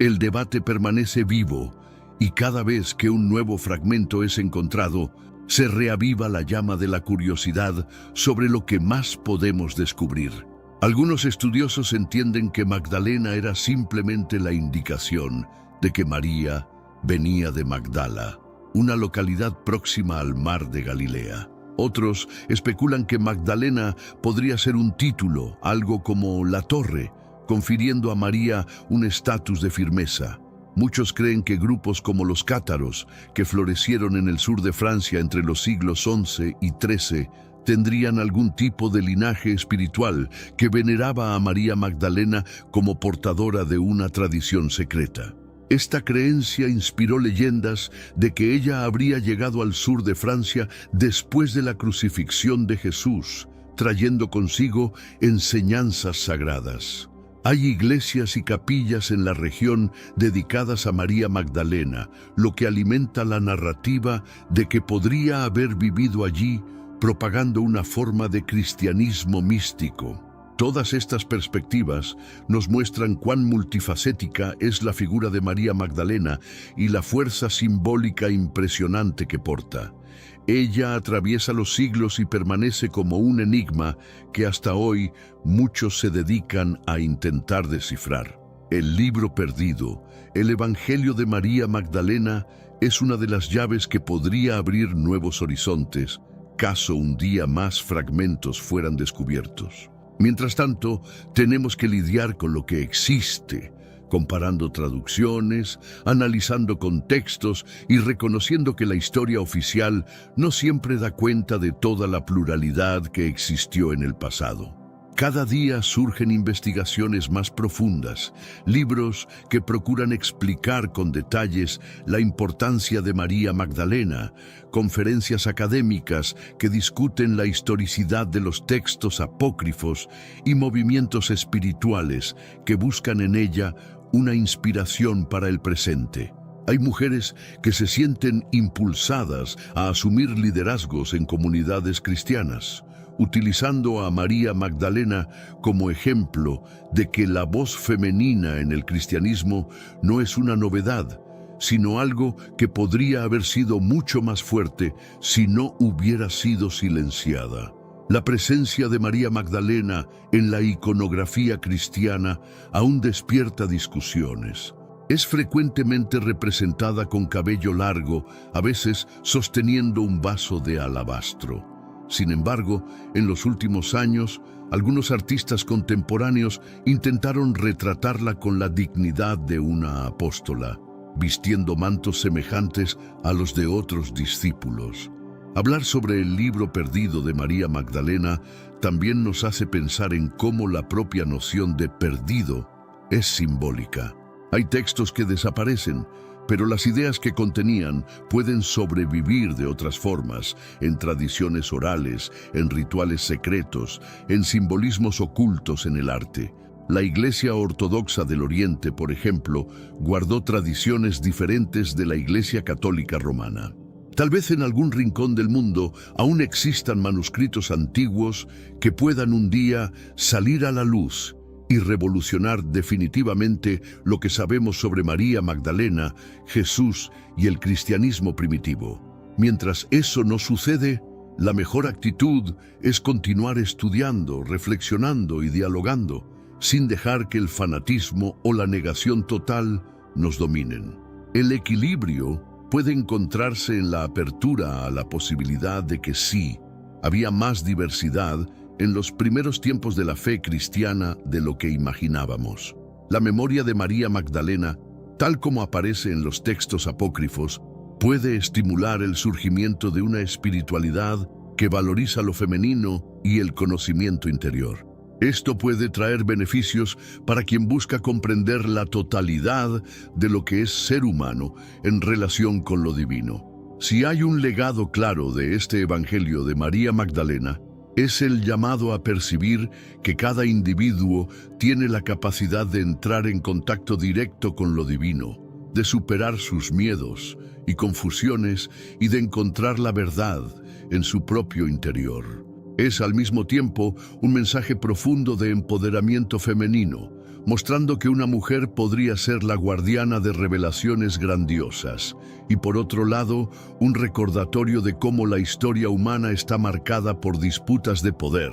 El debate permanece vivo y cada vez que un nuevo fragmento es encontrado, se reaviva la llama de la curiosidad sobre lo que más podemos descubrir. Algunos estudiosos entienden que Magdalena era simplemente la indicación de que María venía de Magdala, una localidad próxima al mar de Galilea. Otros especulan que Magdalena podría ser un título, algo como la torre, confiriendo a María un estatus de firmeza. Muchos creen que grupos como los cátaros, que florecieron en el sur de Francia entre los siglos XI y XIII, tendrían algún tipo de linaje espiritual que veneraba a María Magdalena como portadora de una tradición secreta. Esta creencia inspiró leyendas de que ella habría llegado al sur de Francia después de la crucifixión de Jesús, trayendo consigo enseñanzas sagradas. Hay iglesias y capillas en la región dedicadas a María Magdalena, lo que alimenta la narrativa de que podría haber vivido allí, propagando una forma de cristianismo místico. Todas estas perspectivas nos muestran cuán multifacética es la figura de María Magdalena y la fuerza simbólica impresionante que porta. Ella atraviesa los siglos y permanece como un enigma que hasta hoy muchos se dedican a intentar descifrar. El libro perdido, el Evangelio de María Magdalena, es una de las llaves que podría abrir nuevos horizontes, caso un día más fragmentos fueran descubiertos. Mientras tanto, tenemos que lidiar con lo que existe, comparando traducciones, analizando contextos y reconociendo que la historia oficial no siempre da cuenta de toda la pluralidad que existió en el pasado. Cada día surgen investigaciones más profundas, libros que procuran explicar con detalles la importancia de María Magdalena, conferencias académicas que discuten la historicidad de los textos apócrifos y movimientos espirituales que buscan en ella una inspiración para el presente. Hay mujeres que se sienten impulsadas a asumir liderazgos en comunidades cristianas, utilizando a María Magdalena como ejemplo de que la voz femenina en el cristianismo no es una novedad, sino algo que podría haber sido mucho más fuerte si no hubiera sido silenciada. La presencia de María Magdalena en la iconografía cristiana aún despierta discusiones. Es frecuentemente representada con cabello largo, a veces sosteniendo un vaso de alabastro. Sin embargo, en los últimos años, algunos artistas contemporáneos intentaron retratarla con la dignidad de una apóstola, vistiendo mantos semejantes a los de otros discípulos. Hablar sobre el libro perdido de María Magdalena también nos hace pensar en cómo la propia noción de perdido es simbólica. Hay textos que desaparecen, pero las ideas que contenían pueden sobrevivir de otras formas, en tradiciones orales, en rituales secretos, en simbolismos ocultos en el arte. La Iglesia Ortodoxa del Oriente, por ejemplo, guardó tradiciones diferentes de la Iglesia Católica Romana. Tal vez en algún rincón del mundo aún existan manuscritos antiguos que puedan un día salir a la luz y revolucionar definitivamente lo que sabemos sobre María Magdalena, Jesús y el cristianismo primitivo. Mientras eso no sucede, la mejor actitud es continuar estudiando, reflexionando y dialogando, sin dejar que el fanatismo o la negación total nos dominen. El equilibrio puede encontrarse en la apertura a la posibilidad de que sí, había más diversidad en los primeros tiempos de la fe cristiana de lo que imaginábamos. La memoria de María Magdalena, tal como aparece en los textos apócrifos, puede estimular el surgimiento de una espiritualidad que valoriza lo femenino y el conocimiento interior. Esto puede traer beneficios para quien busca comprender la totalidad de lo que es ser humano en relación con lo divino. Si hay un legado claro de este Evangelio de María Magdalena, es el llamado a percibir que cada individuo tiene la capacidad de entrar en contacto directo con lo divino, de superar sus miedos y confusiones y de encontrar la verdad en su propio interior. Es al mismo tiempo un mensaje profundo de empoderamiento femenino, mostrando que una mujer podría ser la guardiana de revelaciones grandiosas, y por otro lado, un recordatorio de cómo la historia humana está marcada por disputas de poder,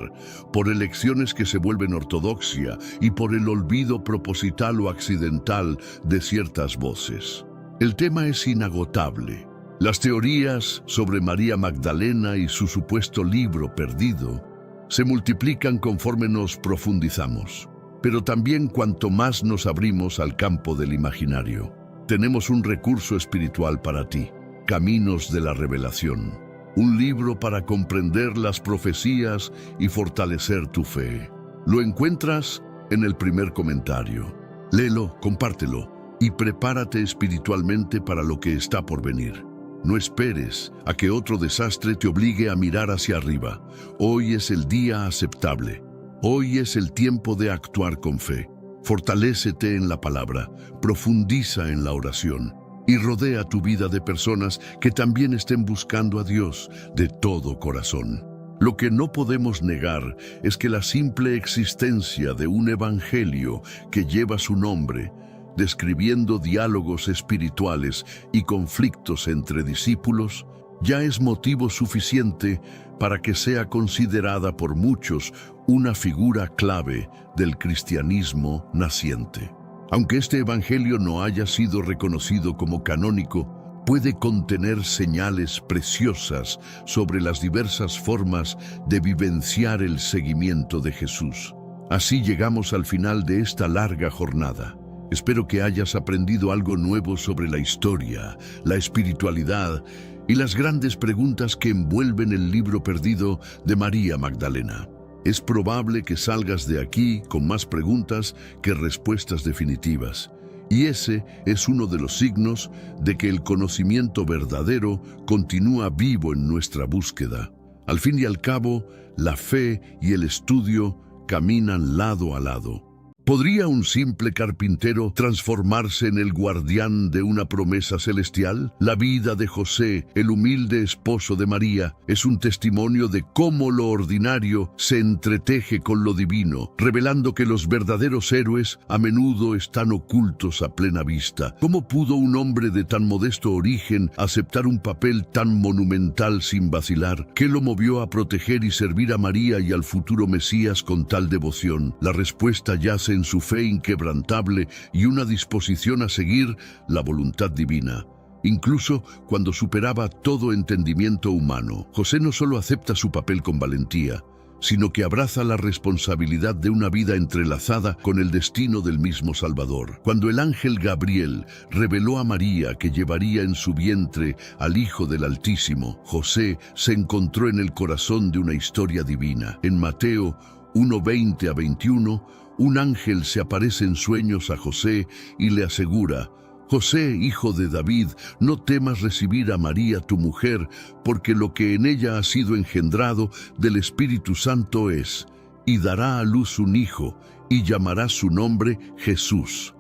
por elecciones que se vuelven ortodoxia y por el olvido proposital o accidental de ciertas voces. El tema es inagotable. Las teorías sobre María Magdalena y su supuesto libro perdido se multiplican conforme nos profundizamos. Pero también cuanto más nos abrimos al campo del imaginario. Tenemos un recurso espiritual para ti, Caminos de la Revelación, un libro para comprender las profecías y fortalecer tu fe. Lo encuentras en el primer comentario. Léelo, compártelo y prepárate espiritualmente para lo que está por venir. No esperes a que otro desastre te obligue a mirar hacia arriba. Hoy es el día aceptable. Hoy es el tiempo de actuar con fe. Fortalécete en la palabra, profundiza en la oración y rodea tu vida de personas que también estén buscando a Dios de todo corazón. Lo que no podemos negar es que la simple existencia de un evangelio que lleva su nombre, describiendo diálogos espirituales y conflictos entre discípulos, ya es motivo suficiente para que sea considerada por muchos una figura clave del cristianismo naciente. Aunque este evangelio no haya sido reconocido como canónico, puede contener señales preciosas sobre las diversas formas de vivenciar el seguimiento de Jesús. Así llegamos al final de esta larga jornada. Espero que hayas aprendido algo nuevo sobre la historia, la espiritualidad y las grandes preguntas que envuelven el libro perdido de María Magdalena. Es probable que salgas de aquí con más preguntas que respuestas definitivas. Y ese es uno de los signos de que el conocimiento verdadero continúa vivo en nuestra búsqueda. Al fin y al cabo, la fe y el estudio caminan lado a lado. ¿Podría un simple carpintero transformarse en el guardián de una promesa celestial? La vida de José, el humilde esposo de María, es un testimonio de cómo lo ordinario se entreteje con lo divino, revelando que los verdaderos héroes a menudo están ocultos a plena vista. ¿Cómo pudo un hombre de tan modesto origen aceptar un papel tan monumental sin vacilar? ¿Qué lo movió a proteger y servir a María y al futuro Mesías con tal devoción? La respuesta yace en su fe inquebrantable y una disposición a seguir la voluntad divina. Incluso cuando superaba todo entendimiento humano, José no solo acepta su papel con valentía, sino que abraza la responsabilidad de una vida entrelazada con el destino del mismo Salvador. Cuando el ángel Gabriel reveló a María que llevaría en su vientre al Hijo del Altísimo, José se encontró en el corazón de una historia divina. En Mateo 1:20-21, un ángel se aparece en sueños a José y le asegura: José, hijo de David, no temas recibir a María tu mujer, porque lo que en ella ha sido engendrado del Espíritu Santo es, y dará a luz un hijo, y llamará su nombre Jesús.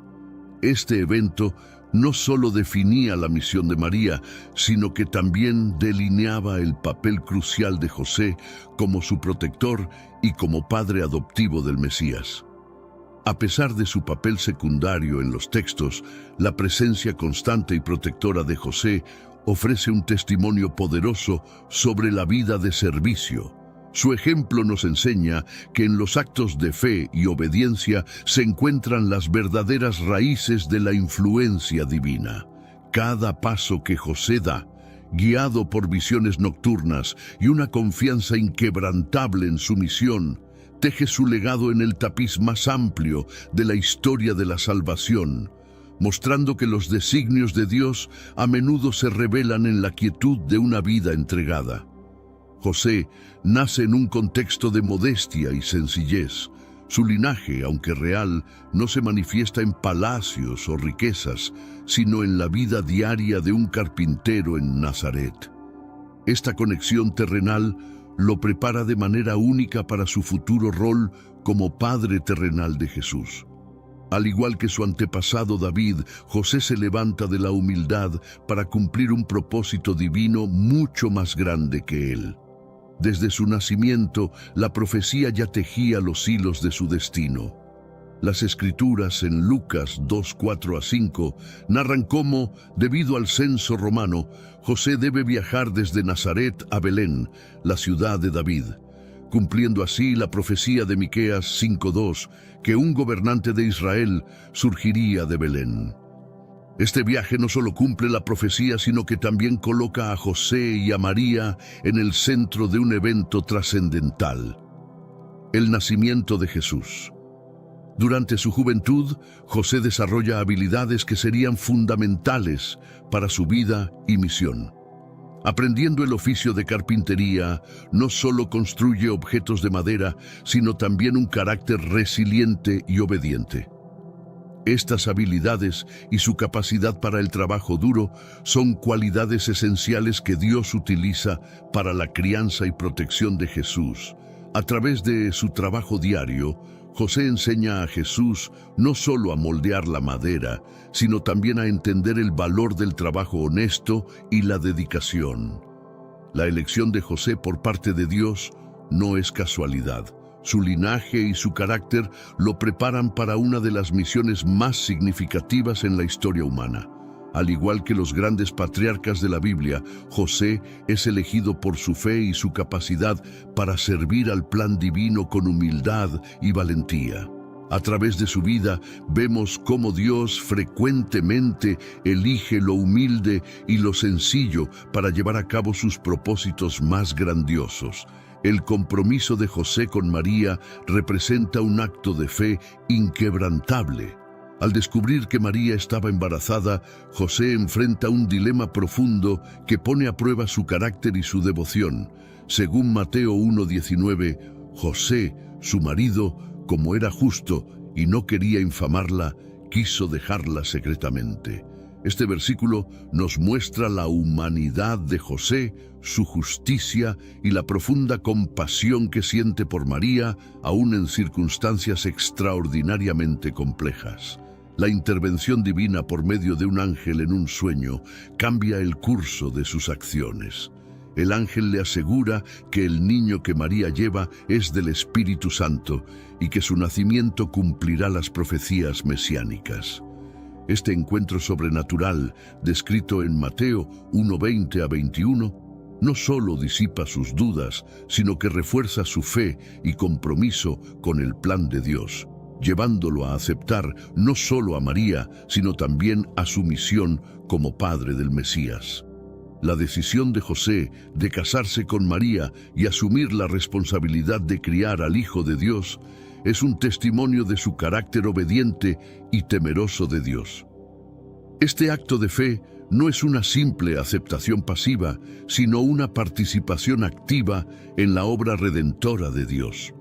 Este evento no solo definía la misión de María, sino que también delineaba el papel crucial de José como su protector y como padre adoptivo del Mesías. A pesar de su papel secundario en los textos, la presencia constante y protectora de José ofrece un testimonio poderoso sobre la vida de servicio. Su ejemplo nos enseña que en los actos de fe y obediencia se encuentran las verdaderas raíces de la influencia divina. Cada paso que José da, guiado por visiones nocturnas y una confianza inquebrantable en su misión, teje su legado en el tapiz más amplio de la historia de la salvación, mostrando que los designios de Dios a menudo se revelan en la quietud de una vida entregada. José nace en un contexto de modestia y sencillez. Su linaje, aunque real, no se manifiesta en palacios o riquezas, sino en la vida diaria de un carpintero en Nazaret. Esta conexión terrenal lo prepara de manera única para su futuro rol como padre terrenal de Jesús. Al igual que su antepasado David, José se levanta de la humildad para cumplir un propósito divino mucho más grande que él. Desde su nacimiento, la profecía ya tejía los hilos de su destino. Las Escrituras en Lucas 2:4-5 narran cómo, debido al censo romano, José debe viajar desde Nazaret a Belén, la ciudad de David, cumpliendo así la profecía de Miqueas 5:2, que un gobernante de Israel surgiría de Belén. Este viaje no solo cumple la profecía, sino que también coloca a José y a María en el centro de un evento trascendental: el nacimiento de Jesús. Durante su juventud, José desarrolla habilidades que serían fundamentales para su vida y misión. Aprendiendo el oficio de carpintería, no solo construye objetos de madera, sino también un carácter resiliente y obediente. Estas habilidades y su capacidad para el trabajo duro son cualidades esenciales que Dios utiliza para la crianza y protección de Jesús. A través de su trabajo diario, José enseña a Jesús no solo a moldear la madera, sino también a entender el valor del trabajo honesto y la dedicación. La elección de José por parte de Dios no es casualidad. Su linaje y su carácter lo preparan para una de las misiones más significativas en la historia humana. Al igual que los grandes patriarcas de la Biblia, José es elegido por su fe y su capacidad para servir al plan divino con humildad y valentía. A través de su vida vemos cómo Dios frecuentemente elige lo humilde y lo sencillo para llevar a cabo sus propósitos más grandiosos. El compromiso de José con María representa un acto de fe inquebrantable. Al descubrir que María estaba embarazada, José enfrenta un dilema profundo que pone a prueba su carácter y su devoción. Según Mateo 1:19, José, su marido, como era justo y no quería infamarla, quiso dejarla secretamente. Este versículo nos muestra la humanidad de José, su justicia y la profunda compasión que siente por María, aún en circunstancias extraordinariamente complejas. La intervención divina por medio de un ángel en un sueño cambia el curso de sus acciones. El ángel le asegura que el niño que María lleva es del Espíritu Santo y que su nacimiento cumplirá las profecías mesiánicas. Este encuentro sobrenatural, descrito en Mateo 1:20-21, no solo disipa sus dudas, sino que refuerza su fe y compromiso con el plan de Dios, llevándolo a aceptar no solo a María, sino también a su misión como padre del Mesías. La decisión de José de casarse con María y asumir la responsabilidad de criar al Hijo de Dios es un testimonio de su carácter obediente y temeroso de Dios. Este acto de fe no es una simple aceptación pasiva, sino una participación activa en la obra redentora de Dios.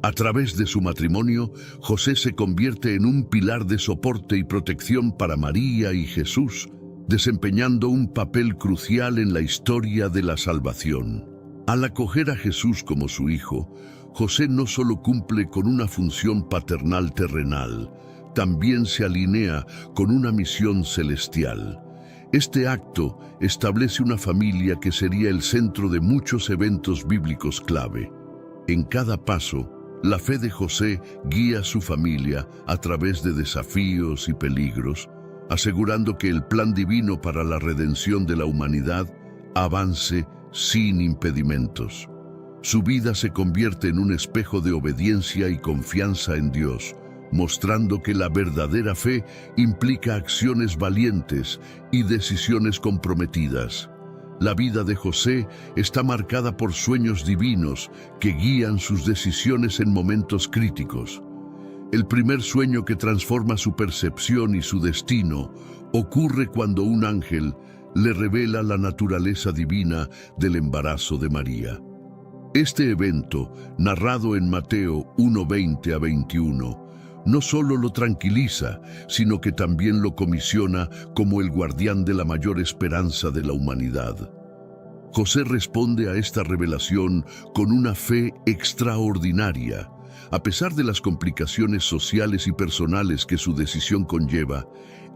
A través de su matrimonio, José se convierte en un pilar de soporte y protección para María y Jesús, desempeñando un papel crucial en la historia de la salvación. Al acoger a Jesús como su hijo, José no solo cumple con una función paternal terrenal, también se alinea con una misión celestial. Este acto establece una familia que sería el centro de muchos eventos bíblicos clave. En cada paso, la fe de José guía a su familia a través de desafíos y peligros, asegurando que el plan divino para la redención de la humanidad avance sin impedimentos. Su vida se convierte en un espejo de obediencia y confianza en Dios, mostrando que la verdadera fe implica acciones valientes y decisiones comprometidas. La vida de José está marcada por sueños divinos que guían sus decisiones en momentos críticos. El primer sueño que transforma su percepción y su destino ocurre cuando un ángel le revela la naturaleza divina del embarazo de María. Este evento, narrado en Mateo 1:20-21, no solo lo tranquiliza, sino que también lo comisiona como el guardián de la mayor esperanza de la humanidad. José responde a esta revelación con una fe extraordinaria. A pesar de las complicaciones sociales y personales que su decisión conlleva,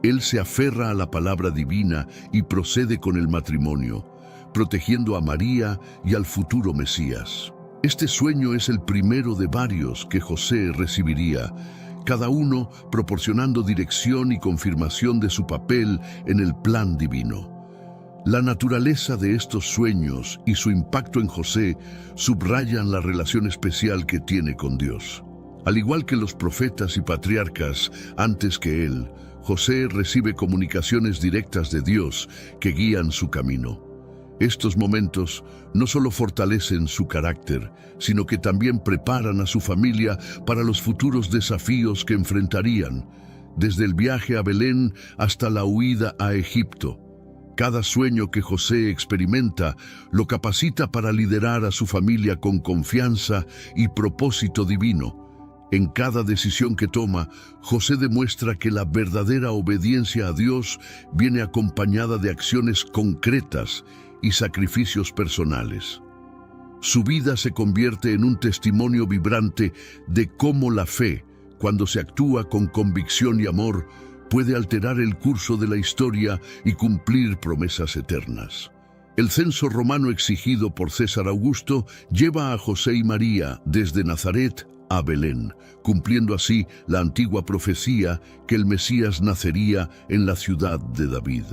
él se aferra a la palabra divina y procede con el matrimonio, protegiendo a María y al futuro Mesías. Este sueño es el primero de varios que José recibiría, cada uno proporcionando dirección y confirmación de su papel en el plan divino. La naturaleza de estos sueños y su impacto en José subrayan la relación especial que tiene con Dios. Al igual que los profetas y patriarcas antes que él, José recibe comunicaciones directas de Dios que guían su camino. Estos momentos no solo fortalecen su carácter, sino que también preparan a su familia para los futuros desafíos que enfrentarían, desde el viaje a Belén hasta la huida a Egipto. Cada sueño que José experimenta lo capacita para liderar a su familia con confianza y propósito divino. En cada decisión que toma, José demuestra que la verdadera obediencia a Dios viene acompañada de acciones concretas y sacrificios personales. Su vida se convierte en un testimonio vibrante de cómo la fe, cuando se actúa con convicción y amor, puede alterar el curso de la historia y cumplir promesas eternas. El censo romano exigido por César Augusto lleva a José y María desde Nazaret a Belén, cumpliendo así la antigua profecía que el Mesías nacería en la ciudad de David.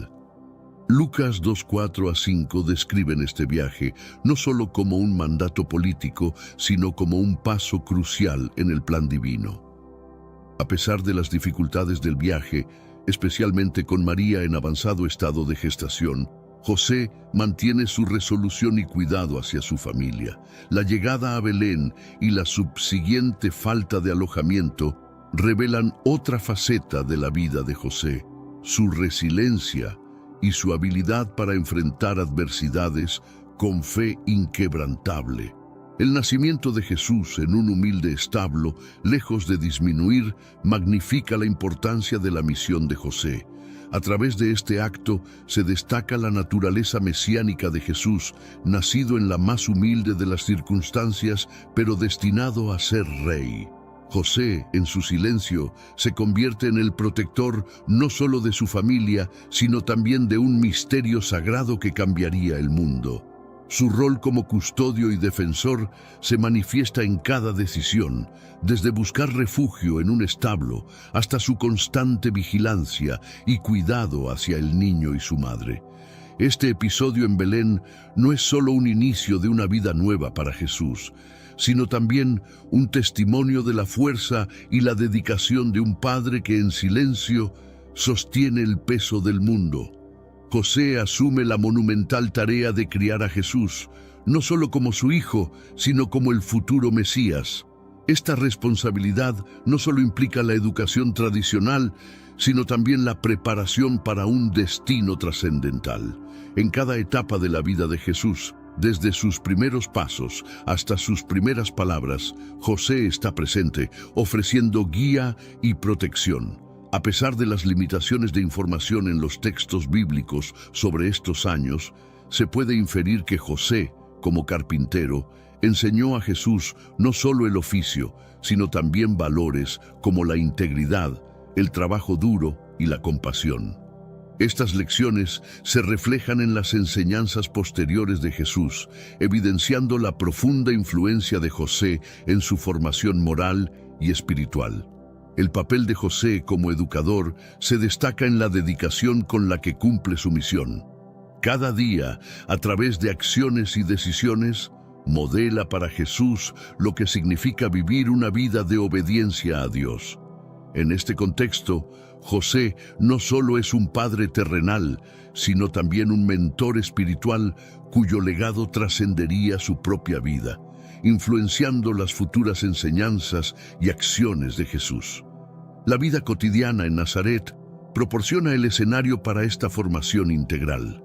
Lucas 2:4-5 describen este viaje no solo como un mandato político, sino como un paso crucial en el plan divino. A pesar de las dificultades del viaje, especialmente con María en avanzado estado de gestación, José mantiene su resolución y cuidado hacia su familia. La llegada a Belén y la subsiguiente falta de alojamiento revelan otra faceta de la vida de José, su resiliencia y su habilidad para enfrentar adversidades con fe inquebrantable. El nacimiento de Jesús en un humilde establo, lejos de disminuir, magnifica la importancia de la misión de José. A través de este acto se destaca la naturaleza mesiánica de Jesús, nacido en la más humilde de las circunstancias, pero destinado a ser rey. José, en su silencio, se convierte en el protector no solo de su familia, sino también de un misterio sagrado que cambiaría el mundo. Su rol como custodio y defensor se manifiesta en cada decisión, desde buscar refugio en un establo hasta su constante vigilancia y cuidado hacia el niño y su madre. Este episodio en Belén no es solo un inicio de una vida nueva para Jesús, sino también un testimonio de la fuerza y la dedicación de un padre que en silencio sostiene el peso del mundo. José asume la monumental tarea de criar a Jesús, no solo como su hijo, sino como el futuro Mesías. Esta responsabilidad no solo implica la educación tradicional, sino también la preparación para un destino trascendental. En cada etapa de la vida de Jesús, desde sus primeros pasos hasta sus primeras palabras, José está presente, ofreciendo guía y protección. A pesar de las limitaciones de información en los textos bíblicos sobre estos años, se puede inferir que José, como carpintero, enseñó a Jesús no solo el oficio, sino también valores como la integridad, el trabajo duro y la compasión. Estas lecciones se reflejan en las enseñanzas posteriores de Jesús, evidenciando la profunda influencia de José en su formación moral y espiritual. El papel de José como educador se destaca en la dedicación con la que cumple su misión. Cada día, a través de acciones y decisiones, modela para Jesús lo que significa vivir una vida de obediencia a Dios. En este contexto, José no solo es un padre terrenal, sino también un mentor espiritual cuyo legado trascendería su propia vida, influenciando las futuras enseñanzas y acciones de Jesús. La vida cotidiana en Nazaret proporciona el escenario para esta formación integral.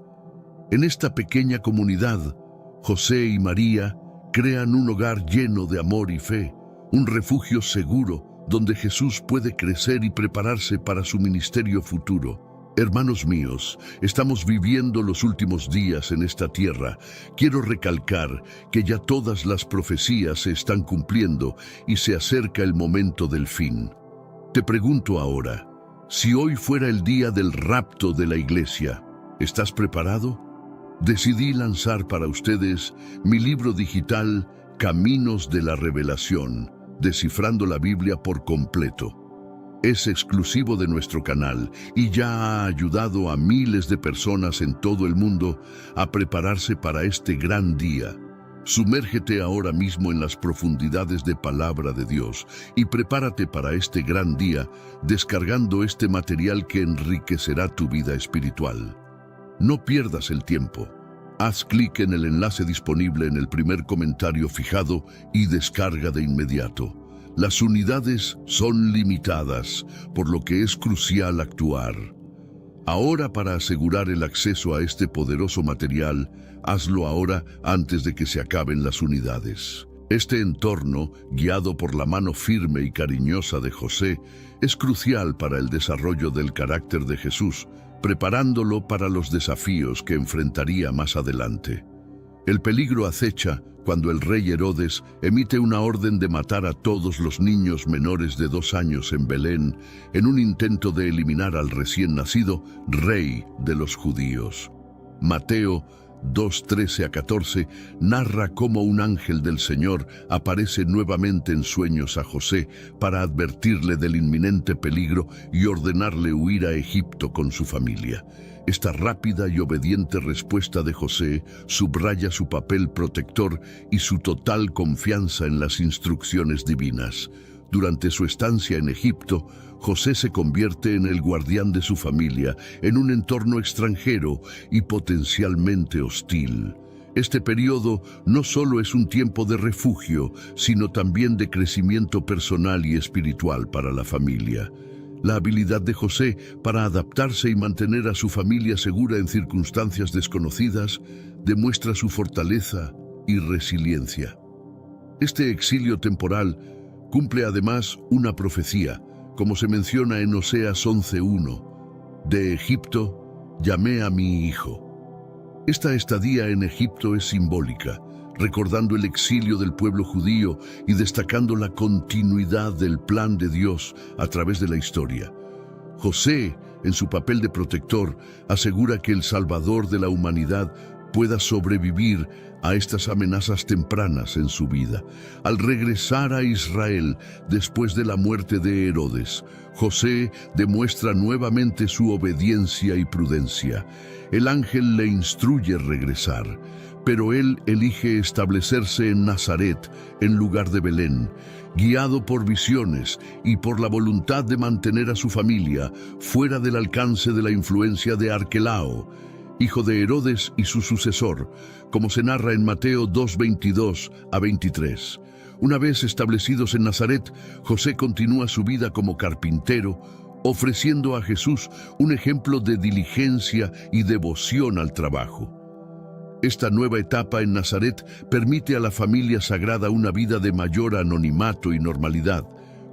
En esta pequeña comunidad, José y María crean un hogar lleno de amor y fe, un refugio seguro donde Jesús puede crecer y prepararse para su ministerio futuro. Hermanos míos, estamos viviendo los últimos días en esta tierra. Quiero recalcar que ya todas las profecías se están cumpliendo y se acerca el momento del fin. Te pregunto ahora, si hoy fuera el día del rapto de la iglesia, ¿estás preparado? Decidí lanzar para ustedes mi libro digital Caminos de la Revelación, descifrando la Biblia por completo. Es exclusivo de nuestro canal y ya ha ayudado a miles de personas en todo el mundo a prepararse para este gran día. Sumérgete ahora mismo en las profundidades de Palabra de Dios y prepárate para este gran día descargando este material que enriquecerá tu vida espiritual. No pierdas el tiempo. Haz clic en el enlace disponible en el primer comentario fijado y descarga de inmediato. Las unidades son limitadas, por lo que es crucial actuar. Ahora, para asegurar el acceso a este poderoso material, hazlo ahora antes de que se acaben las unidades. Este entorno, guiado por la mano firme y cariñosa de José, es crucial para el desarrollo del carácter de Jesús, preparándolo para los desafíos que enfrentaría más adelante. El peligro acecha cuando el rey Herodes emite una orden de matar a todos los niños menores de 2 años en Belén en un intento de eliminar al recién nacido rey de los judíos. Mateo 2:13-14 narra cómo un ángel del Señor aparece nuevamente en sueños a José para advertirle del inminente peligro y ordenarle huir a Egipto con su familia. Esta rápida y obediente respuesta de José subraya su papel protector y su total confianza en las instrucciones divinas. Durante su estancia en Egipto, José se convierte en el guardián de su familia en un entorno extranjero y potencialmente hostil. Este periodo no solo es un tiempo de refugio, sino también de crecimiento personal y espiritual para la familia. La habilidad de José para adaptarse y mantener a su familia segura en circunstancias desconocidas demuestra su fortaleza y resiliencia. Este exilio temporal cumple además una profecía, como se menciona en Oseas 11:1. De Egipto llamé a mi hijo. Esta estadía en Egipto es simbólica, recordando el exilio del pueblo judío y destacando la continuidad del plan de Dios a través de la historia. José, en su papel de protector, asegura que el Salvador de la humanidad pueda sobrevivir a estas amenazas tempranas en su vida. Al regresar a Israel después de la muerte de Herodes, José demuestra nuevamente su obediencia y prudencia. El ángel le instruye regresar, pero él elige establecerse en Nazaret en lugar de Belén, guiado por visiones y por la voluntad de mantener a su familia fuera del alcance de la influencia de Arquelao, hijo de Herodes y su sucesor, como se narra en Mateo 2:22-23. Una vez establecidos en Nazaret, José continúa su vida como carpintero, ofreciendo a Jesús un ejemplo de diligencia y devoción al trabajo. Esta nueva etapa en Nazaret permite a la familia sagrada una vida de mayor anonimato y normalidad,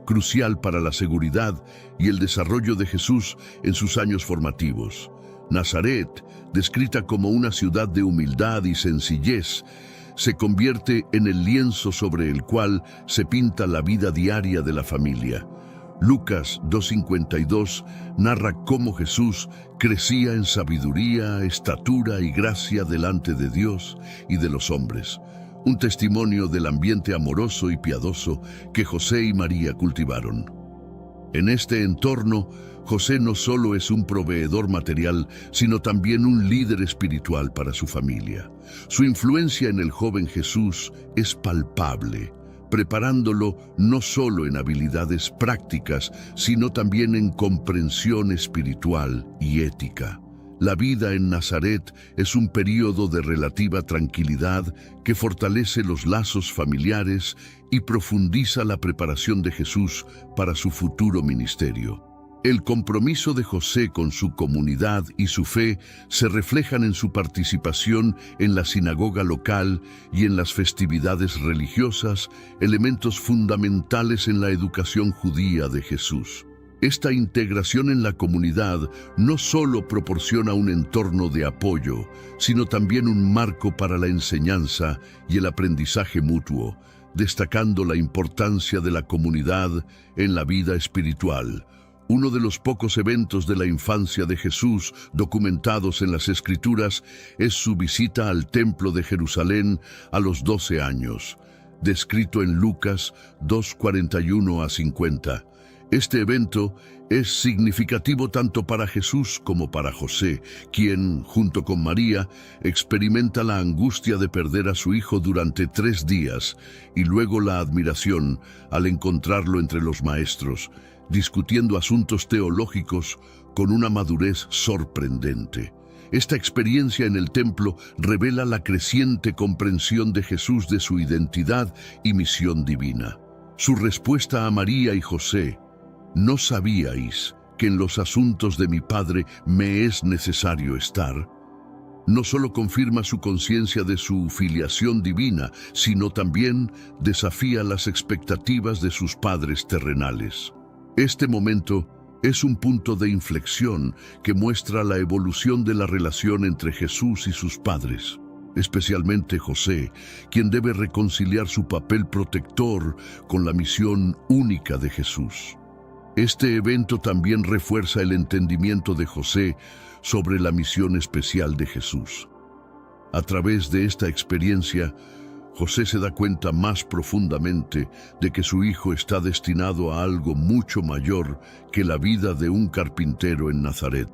crucial para la seguridad y el desarrollo de Jesús en sus años formativos. Nazaret, descrita como una ciudad de humildad y sencillez, se convierte en el lienzo sobre el cual se pinta la vida diaria de la familia. Lucas 2:52 narra cómo Jesús crecía en sabiduría, estatura y gracia delante de Dios y de los hombres, un testimonio del ambiente amoroso y piadoso que José y María cultivaron. En este entorno, José no solo es un proveedor material, sino también un líder espiritual para su familia. Su influencia en el joven Jesús es palpable, preparándolo no solo en habilidades prácticas, sino también en comprensión espiritual y ética. La vida en Nazaret es un período de relativa tranquilidad que fortalece los lazos familiares y profundiza la preparación de Jesús para su futuro ministerio. El compromiso de José con su comunidad y su fe se reflejan en su participación en la sinagoga local y en las festividades religiosas, elementos fundamentales en la educación judía de Jesús. Esta integración en la comunidad no solo proporciona un entorno de apoyo, sino también un marco para la enseñanza y el aprendizaje mutuo, destacando la importancia de la comunidad en la vida espiritual. Uno de los pocos eventos de la infancia de Jesús documentados en las Escrituras es su visita al Templo de Jerusalén a los 12 años, descrito en Lucas 2:41-50. Este evento es significativo tanto para Jesús como para José, quien, junto con María, experimenta la angustia de perder a su hijo durante 3 días y luego la admiración al encontrarlo entre los maestros, discutiendo asuntos teológicos con una madurez sorprendente. Esta experiencia en el templo revela la creciente comprensión de Jesús de su identidad y misión divina. Su respuesta a María y José: ¿no sabíais que en los asuntos de mi Padre me es necesario estar?, no solo confirma su conciencia de su filiación divina, sino también desafía las expectativas de sus padres terrenales. Este momento es un punto de inflexión que muestra la evolución de la relación entre Jesús y sus padres, especialmente José, quien debe reconciliar su papel protector con la misión única de Jesús. Este evento también refuerza el entendimiento de José sobre la misión especial de Jesús. A través de esta experiencia, José se da cuenta más profundamente de que su hijo está destinado a algo mucho mayor que la vida de un carpintero en Nazaret.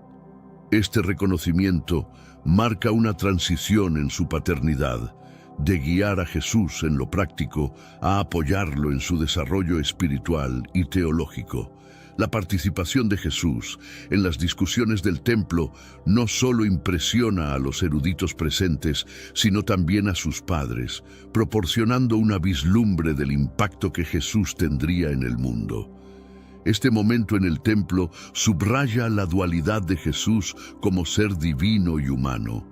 Este reconocimiento marca una transición en su paternidad, de guiar a Jesús en lo práctico a apoyarlo en su desarrollo espiritual y teológico. La participación de Jesús en las discusiones del templo no solo impresiona a los eruditos presentes, sino también a sus padres, proporcionando una vislumbre del impacto que Jesús tendría en el mundo. Este momento en el templo subraya la dualidad de Jesús como ser divino y humano,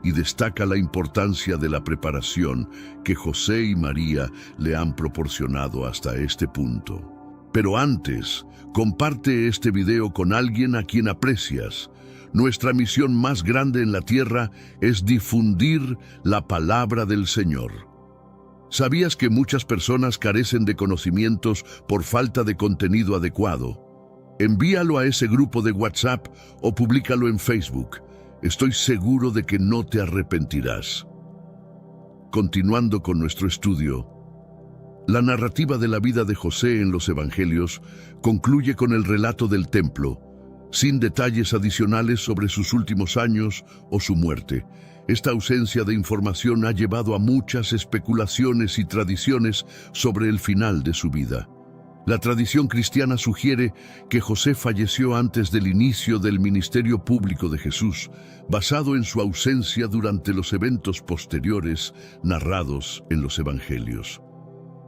y destaca la importancia de la preparación que José y María le han proporcionado hasta este punto. Pero antes, comparte este video con alguien a quien aprecias. Nuestra misión más grande en la tierra es difundir la palabra del Señor. ¿Sabías que muchas personas carecen de conocimientos por falta de contenido adecuado? Envíalo a ese grupo de WhatsApp o públicalo en Facebook. Estoy seguro de que no te arrepentirás. Continuando con nuestro estudio, la narrativa de la vida de José en los Evangelios concluye con el relato del templo, sin detalles adicionales sobre sus últimos años o su muerte. Esta ausencia de información ha llevado a muchas especulaciones y tradiciones sobre el final de su vida. La tradición cristiana sugiere que José falleció antes del inicio del ministerio público de Jesús, basado en su ausencia durante los eventos posteriores narrados en los Evangelios.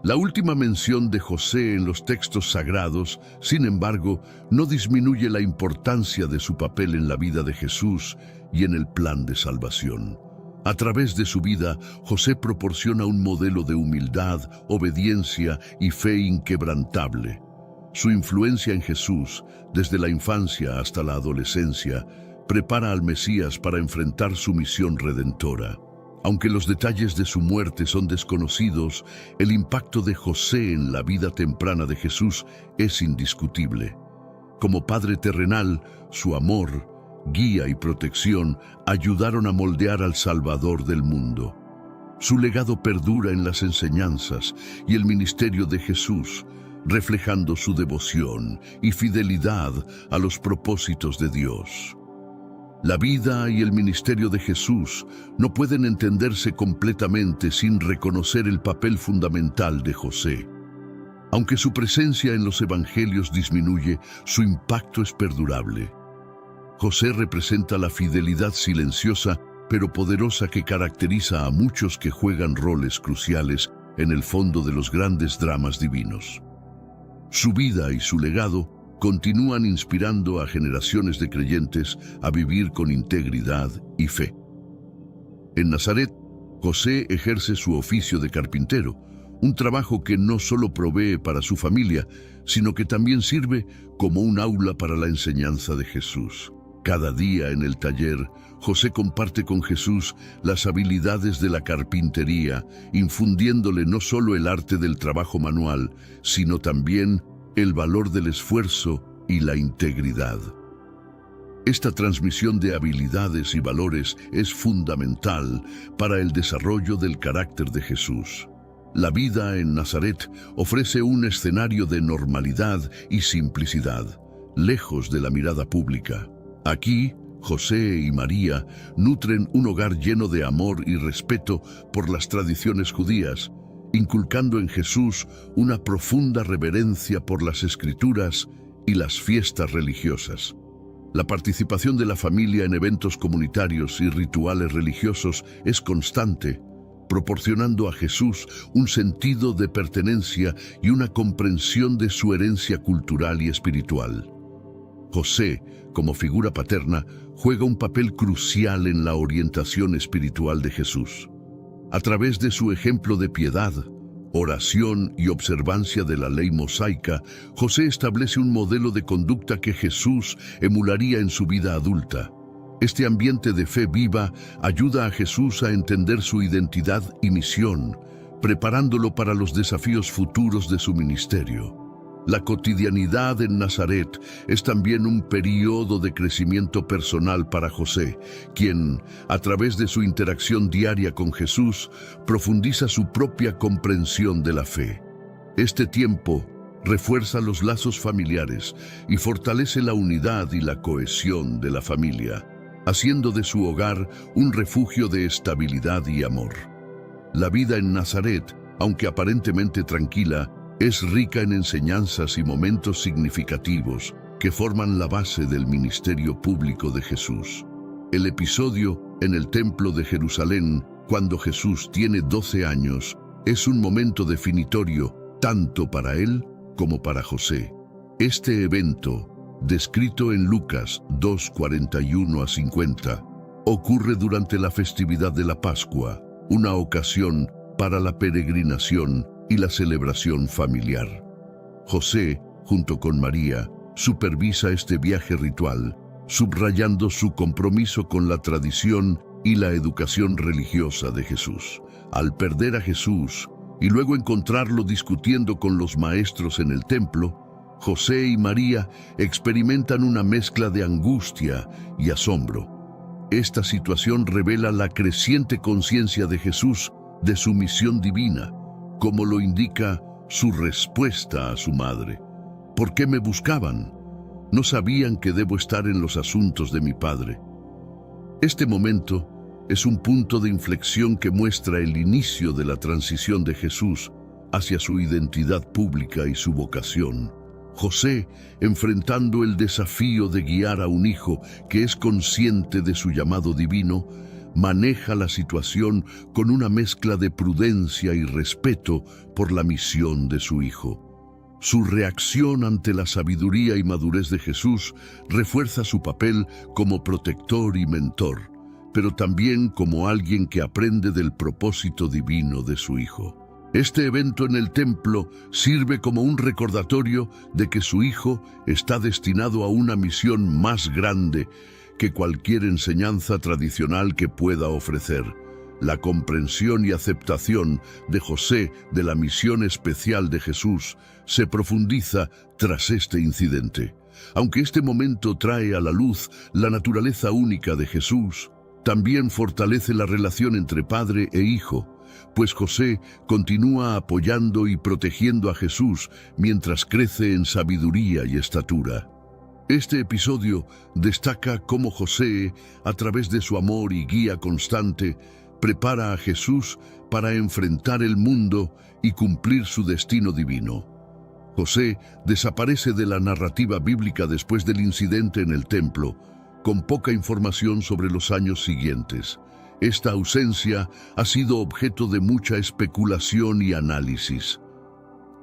La última mención de José en los textos sagrados, sin embargo, no disminuye la importancia de su papel en la vida de Jesús y en el plan de salvación. A través de su vida, José proporciona un modelo de humildad, obediencia y fe inquebrantable. Su influencia en Jesús, desde la infancia hasta la adolescencia, prepara al Mesías para enfrentar su misión redentora. Aunque los detalles de su muerte son desconocidos, el impacto de José en la vida temprana de Jesús es indiscutible. Como padre terrenal, su amor, guía y protección ayudaron a moldear al Salvador del mundo. Su legado perdura en las enseñanzas y el ministerio de Jesús, reflejando su devoción y fidelidad a los propósitos de Dios. La vida y el ministerio de Jesús no pueden entenderse completamente sin reconocer el papel fundamental de José. Aunque su presencia en los Evangelios disminuye, su impacto es perdurable. José representa la fidelidad silenciosa pero poderosa que caracteriza a muchos que juegan roles cruciales en el fondo de los grandes dramas divinos. Su vida y su legado continúan inspirando a generaciones de creyentes a vivir con integridad y fe. En Nazaret, José ejerce su oficio de carpintero, un trabajo que no solo provee para su familia, sino que también sirve como un aula para la enseñanza de Jesús. Cada día en el taller, José comparte con Jesús las habilidades de la carpintería, infundiéndole no solo el arte del trabajo manual, sino también el valor del esfuerzo y la integridad. Esta transmisión de habilidades y valores es fundamental para el desarrollo del carácter de Jesús. La vida en Nazaret ofrece un escenario de normalidad y simplicidad, lejos de la mirada pública. Aquí, José y María nutren un hogar lleno de amor y respeto por las tradiciones judías, inculcando en Jesús una profunda reverencia por las Escrituras y las fiestas religiosas. La participación de la familia en eventos comunitarios y rituales religiosos es constante, proporcionando a Jesús un sentido de pertenencia y una comprensión de su herencia cultural y espiritual. José, como figura paterna, juega un papel crucial en la orientación espiritual de Jesús. A través de su ejemplo de piedad, oración y observancia de la ley mosaica, José establece un modelo de conducta que Jesús emularía en su vida adulta. Este ambiente de fe viva ayuda a Jesús a entender su identidad y misión, preparándolo para los desafíos futuros de su ministerio. La cotidianidad en Nazaret es también un periodo de crecimiento personal para José, quien, a través de su interacción diaria con Jesús, profundiza su propia comprensión de la fe. Este tiempo refuerza los lazos familiares y fortalece la unidad y la cohesión de la familia, haciendo de su hogar un refugio de estabilidad y amor. La vida en Nazaret, aunque aparentemente tranquila, es rica en enseñanzas y momentos significativos que forman la base del ministerio público de Jesús. El episodio en el Templo de Jerusalén, cuando Jesús tiene 12 años, es un momento definitorio tanto para él como para José. Este evento, descrito en Lucas 2:41-50, ocurre durante la festividad de la Pascua, una ocasión para la peregrinación y la celebración familiar. José, junto con María, supervisa este viaje ritual, subrayando su compromiso con la tradición y la educación religiosa de Jesús. Al perder a Jesús y luego encontrarlo discutiendo con los maestros en el templo, José y María experimentan una mezcla de angustia y asombro. Esta situación revela la creciente conciencia de Jesús de su misión divina, como lo indica su respuesta a su madre. ¿Por qué me buscaban? No sabían que debo estar en los asuntos de mi Padre. Este momento es un punto de inflexión que muestra el inicio de la transición de Jesús hacia su identidad pública y su vocación. José, enfrentando el desafío de guiar a un hijo que es consciente de su llamado divino, maneja la situación con una mezcla de prudencia y respeto por la misión de su hijo. Su reacción ante la sabiduría y madurez de Jesús refuerza su papel como protector y mentor, pero también como alguien que aprende del propósito divino de su hijo. Este evento en el templo sirve como un recordatorio de que su hijo está destinado a una misión más grande que cualquier enseñanza tradicional que pueda ofrecer. La comprensión y aceptación de José de la misión especial de Jesús se profundiza tras este incidente. Aunque este momento trae a la luz la naturaleza única de Jesús, también fortalece la relación entre padre e hijo, pues José continúa apoyando y protegiendo a Jesús mientras crece en sabiduría y estatura. Este episodio destaca cómo José, a través de su amor y guía constante, prepara a Jesús para enfrentar el mundo y cumplir su destino divino. José desaparece de la narrativa bíblica después del incidente en el templo, con poca información sobre los años siguientes. Esta ausencia ha sido objeto de mucha especulación y análisis.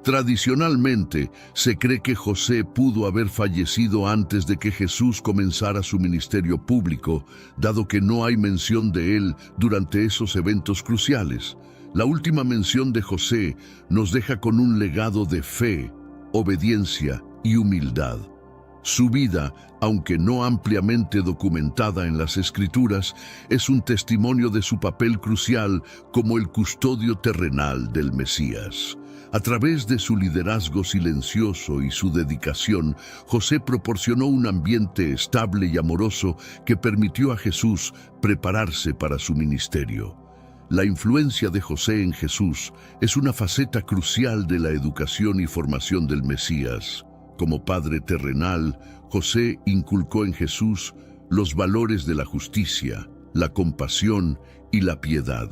Tradicionalmente, se cree que José pudo haber fallecido antes de que Jesús comenzara su ministerio público, dado que no hay mención de él durante esos eventos cruciales. La última mención de José nos deja con un legado de fe, obediencia y humildad. Su vida, aunque no ampliamente documentada en las Escrituras, es un testimonio de su papel crucial como el custodio terrenal del Mesías. A través de su liderazgo silencioso y su dedicación, José proporcionó un ambiente estable y amoroso que permitió a Jesús prepararse para su ministerio. La influencia de José en Jesús es una faceta crucial de la educación y formación del Mesías. Como padre terrenal, José inculcó en Jesús los valores de la justicia, la compasión y la piedad.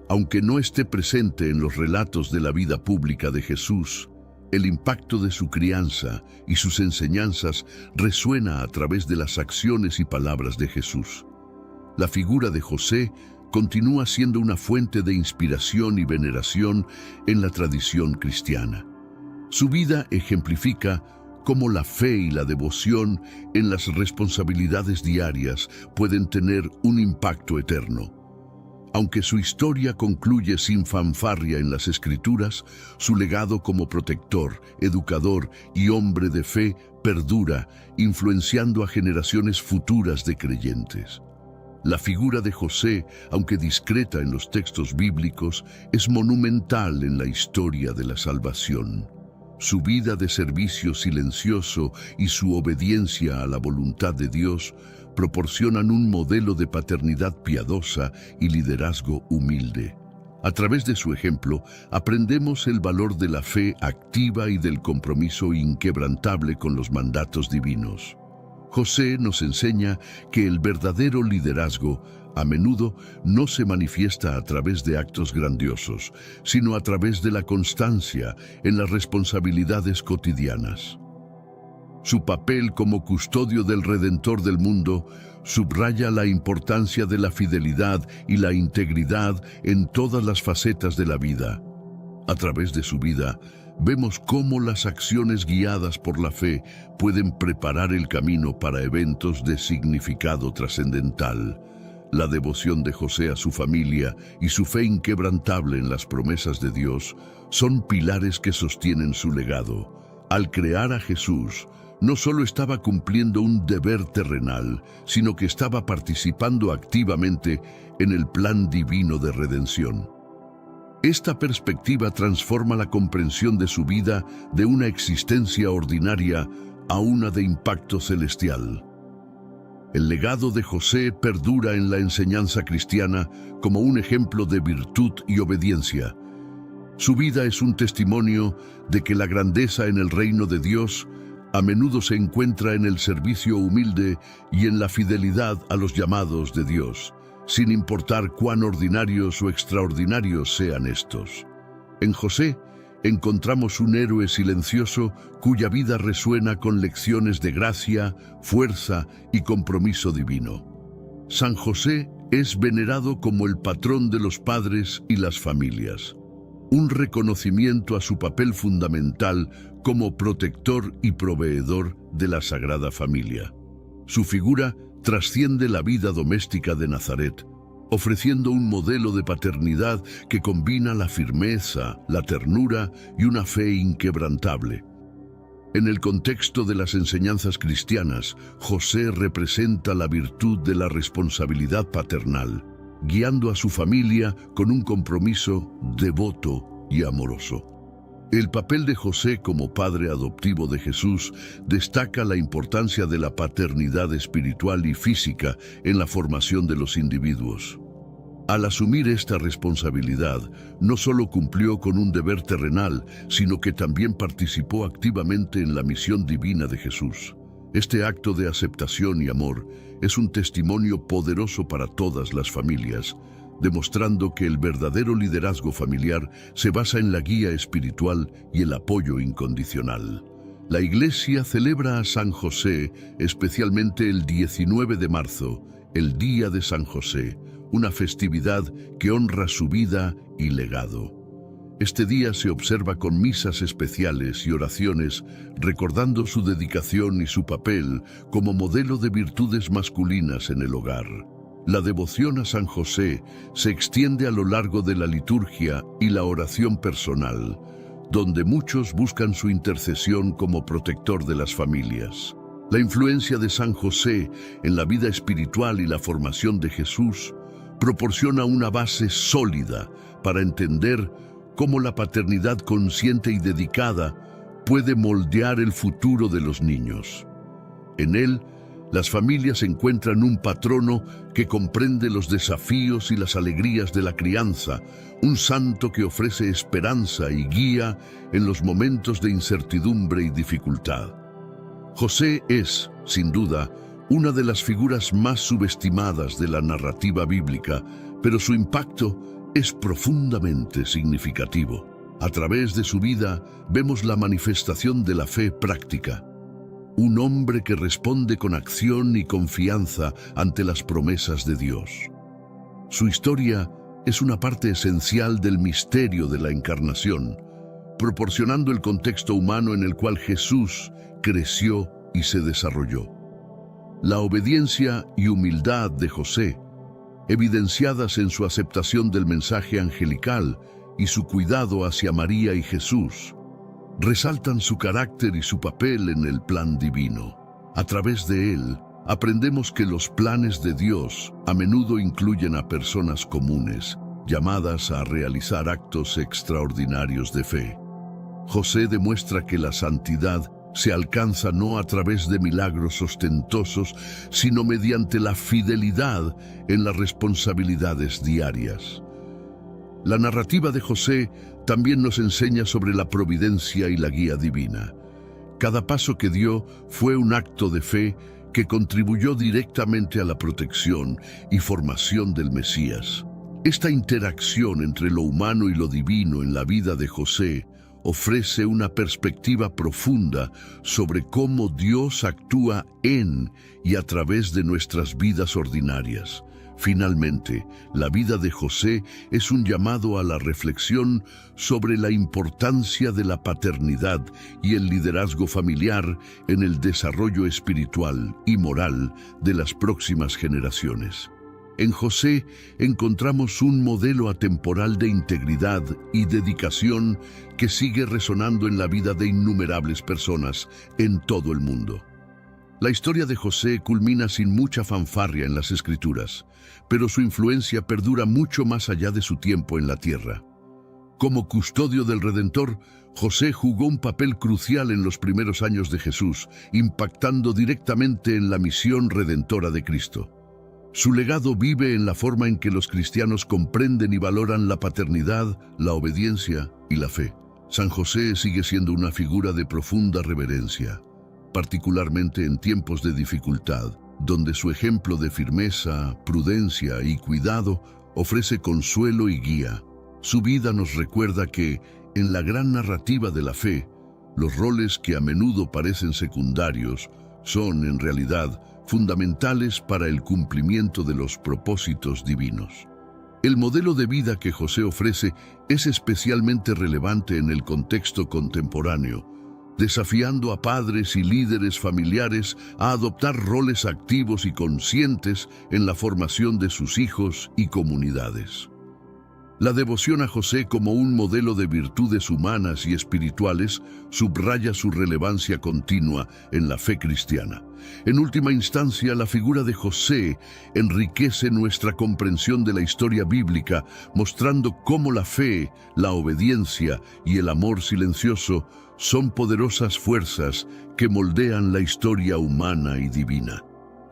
Aunque no esté presente en los relatos de la vida pública de Jesús, el impacto de su crianza y sus enseñanzas resuena a través de las acciones y palabras de Jesús. La figura de José continúa siendo una fuente de inspiración y veneración en la tradición cristiana. Su vida ejemplifica cómo la fe y la devoción en las responsabilidades diarias pueden tener un impacto eterno. Aunque su historia concluye sin fanfarria en las Escrituras, su legado como protector, educador y hombre de fe perdura, influenciando a generaciones futuras de creyentes. La figura de José, aunque discreta en los textos bíblicos, es monumental en la historia de la salvación. Su vida de servicio silencioso y su obediencia a la voluntad de Dios proporcionan un modelo de paternidad piadosa y liderazgo humilde. A través de su ejemplo, aprendemos el valor de la fe activa y del compromiso inquebrantable con los mandatos divinos. José nos enseña que el verdadero liderazgo a menudo no se manifiesta a través de actos grandiosos, sino a través de la constancia en las responsabilidades cotidianas. Su papel como custodio del Redentor del mundo subraya la importancia de la fidelidad y la integridad en todas las facetas de la vida. A través de su vida, vemos cómo las acciones guiadas por la fe pueden preparar el camino para eventos de significado trascendental. La devoción de José a su familia y su fe inquebrantable en las promesas de Dios son pilares que sostienen su legado. Al crear a Jesús, no solo estaba cumpliendo un deber terrenal, sino que estaba participando activamente en el plan divino de redención. Esta perspectiva transforma la comprensión de su vida de una existencia ordinaria a una de impacto celestial. El legado de José perdura en la enseñanza cristiana como un ejemplo de virtud y obediencia. Su vida es un testimonio de que la grandeza en el reino de Dios a menudo se encuentra en el servicio humilde y en la fidelidad a los llamados de Dios, sin importar cuán ordinarios o extraordinarios sean estos. En José encontramos un héroe silencioso cuya vida resuena con lecciones de gracia, fuerza y compromiso divino. San José es venerado como el patrón de los padres y las familias, un reconocimiento a su papel fundamental como protector y proveedor de la Sagrada Familia. Su figura trasciende la vida doméstica de Nazaret, ofreciendo un modelo de paternidad que combina la firmeza, la ternura y una fe inquebrantable. En el contexto de las enseñanzas cristianas, José representa la virtud de la responsabilidad paternal, guiando a su familia con un compromiso devoto y amoroso. El papel de José como padre adoptivo de Jesús destaca la importancia de la paternidad espiritual y física en la formación de los individuos. Al asumir esta responsabilidad, no solo cumplió con un deber terrenal, sino que también participó activamente en la misión divina de Jesús. Este acto de aceptación y amor es un testimonio poderoso para todas las familias, demostrando que el verdadero liderazgo familiar se basa en la guía espiritual y el apoyo incondicional. La Iglesia celebra a San José, especialmente el 19 de marzo, el Día de San José, una festividad que honra su vida y legado. Este día se observa con misas especiales y oraciones, recordando su dedicación y su papel como modelo de virtudes masculinas en el hogar. La devoción a San José se extiende a lo largo de la liturgia y la oración personal, donde muchos buscan su intercesión como protector de las familias. La influencia de San José en la vida espiritual y la formación de Jesús proporciona una base sólida para entender cómo la paternidad consciente y dedicada puede moldear el futuro de los niños. En él, las familias encuentran un patrono que comprende los desafíos y las alegrías de la crianza, un santo que ofrece esperanza y guía en los momentos de incertidumbre y dificultad. José es, sin duda, una de las figuras más subestimadas de la narrativa bíblica, pero su impacto es profundamente significativo. A través de su vida vemos la manifestación de la fe práctica. Un hombre que responde con acción y confianza ante las promesas de Dios. Su historia es una parte esencial del misterio de la encarnación, proporcionando el contexto humano en el cual Jesús creció y se desarrolló. La obediencia y humildad de José, evidenciadas en su aceptación del mensaje angelical y su cuidado hacia María y Jesús, resaltan su carácter y su papel en el plan divino. A través de él, aprendemos que los planes de Dios a menudo incluyen a personas comunes, llamadas a realizar actos extraordinarios de fe. José demuestra que la santidad se alcanza no a través de milagros ostentosos, sino mediante la fidelidad en las responsabilidades diarias. La narrativa de José también nos enseña sobre la providencia y la guía divina. Cada paso que dio fue un acto de fe que contribuyó directamente a la protección y formación del Mesías. Esta interacción entre lo humano y lo divino en la vida de José ofrece una perspectiva profunda sobre cómo Dios actúa en y a través de nuestras vidas ordinarias. Finalmente, la vida de José es un llamado a la reflexión sobre la importancia de la paternidad y el liderazgo familiar en el desarrollo espiritual y moral de las próximas generaciones. En José encontramos un modelo atemporal de integridad y dedicación que sigue resonando en la vida de innumerables personas en todo el mundo. La historia de José culmina sin mucha fanfarria en las Escrituras, pero su influencia perdura mucho más allá de su tiempo en la tierra. Como custodio del Redentor, José jugó un papel crucial en los primeros años de Jesús, impactando directamente en la misión redentora de Cristo. Su legado vive en la forma en que los cristianos comprenden y valoran la paternidad, la obediencia y la fe. San José sigue siendo una figura de profunda reverencia, particularmente en tiempos de dificultad, donde su ejemplo de firmeza, prudencia y cuidado ofrece consuelo y guía. Su vida nos recuerda que, en la gran narrativa de la fe, los roles que a menudo parecen secundarios son, en realidad, fundamentales para el cumplimiento de los propósitos divinos. El modelo de vida que José ofrece es especialmente relevante en el contexto contemporáneo, desafiando a padres y líderes familiares a adoptar roles activos y conscientes en la formación de sus hijos y comunidades. La devoción a José como un modelo de virtudes humanas y espirituales subraya su relevancia continua en la fe cristiana. En última instancia, la figura de José enriquece nuestra comprensión de la historia bíblica, mostrando cómo la fe, la obediencia y el amor silencioso son poderosas fuerzas que moldean la historia humana y divina.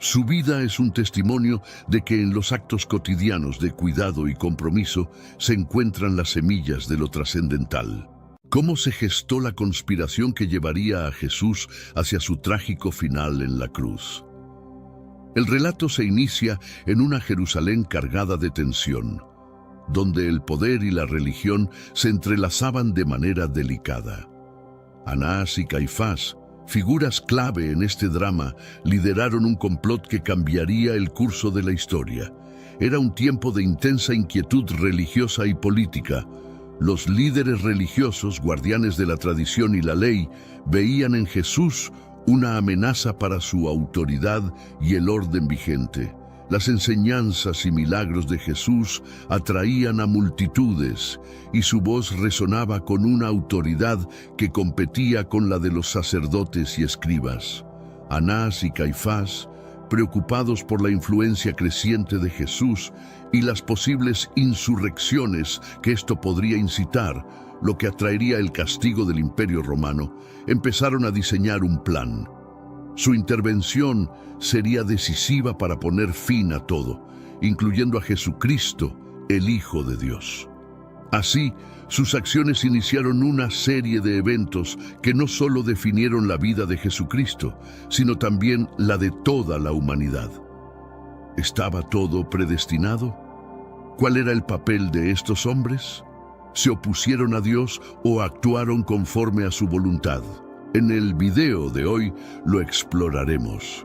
Su vida es un testimonio de que en los actos cotidianos de cuidado y compromiso se encuentran las semillas de lo trascendental. ¿Cómo se gestó la conspiración que llevaría a Jesús hacia su trágico final en la cruz? El relato se inicia en una Jerusalén cargada de tensión, donde el poder y la religión se entrelazaban de manera delicada. Anás y Caifás, figuras clave en este drama, lideraron un complot que cambiaría el curso de la historia. Era un tiempo de intensa inquietud religiosa y política. Los líderes religiosos, guardianes de la tradición y la ley, veían en Jesús una amenaza para su autoridad y el orden vigente. Las enseñanzas y milagros de Jesús atraían a multitudes y su voz resonaba con una autoridad que competía con la de los sacerdotes y escribas. Anás y Caifás, preocupados por la influencia creciente de Jesús y las posibles insurrecciones que esto podría incitar, lo que atraería el castigo del Imperio Romano, empezaron a diseñar un plan. Su intervención sería decisiva para poner fin a todo, incluyendo a Jesucristo, el Hijo de Dios. Así, sus acciones iniciaron una serie de eventos que no solo definieron la vida de Jesucristo, sino también la de toda la humanidad. ¿Estaba todo predestinado? ¿Cuál era el papel de estos hombres? ¿Se opusieron a Dios o actuaron conforme a su voluntad? En el video de hoy lo exploraremos.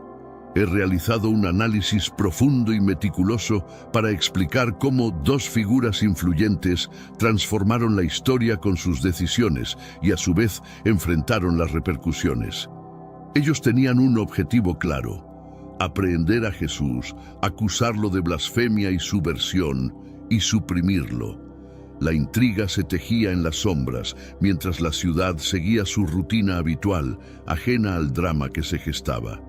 He realizado un análisis profundo y meticuloso para explicar cómo dos figuras influyentes transformaron la historia con sus decisiones y a su vez enfrentaron las repercusiones. Ellos tenían un objetivo claro: aprehender a Jesús, acusarlo de blasfemia y subversión y suprimirlo. La intriga se tejía en las sombras, mientras la ciudad seguía su rutina habitual, ajena al drama que se gestaba.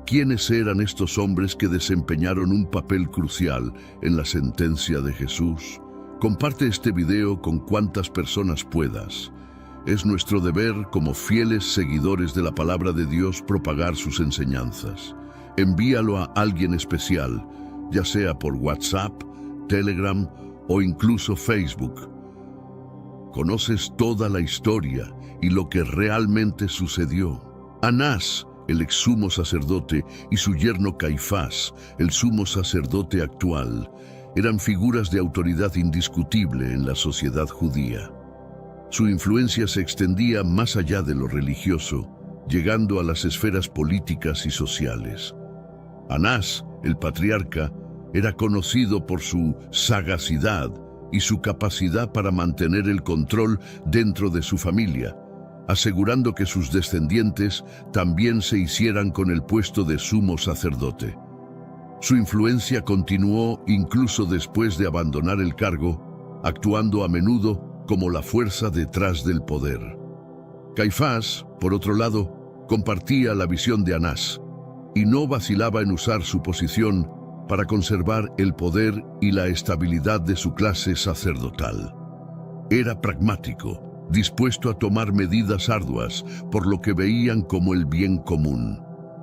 ¿Quiénes eran estos hombres que desempeñaron un papel crucial en la sentencia de Jesús? Comparte este video con cuantas personas puedas. Es nuestro deber, como fieles seguidores de la palabra de Dios, propagar sus enseñanzas. Envíalo a alguien especial, ya sea por WhatsApp, Telegram o incluso Facebook. ¿Conoces toda la historia y lo que realmente sucedió? Anás, el ex sumo sacerdote, y su yerno Caifás, el sumo sacerdote actual, eran figuras de autoridad indiscutible en la sociedad judía. Su influencia se extendía más allá de lo religioso, llegando a las esferas políticas y sociales. Anás, el patriarca, era conocido por su sagacidad y su capacidad para mantener el control dentro de su familia, asegurando que sus descendientes también se hicieran con el puesto de sumo sacerdote. Su influencia continuó incluso después de abandonar el cargo, actuando a menudo como la fuerza detrás del poder. Caifás, por otro lado, compartía la visión de Anás y no vacilaba en usar su posición para conservar el poder y la estabilidad de su clase sacerdotal. Era pragmático, dispuesto a tomar medidas arduas por lo que veían como el bien común.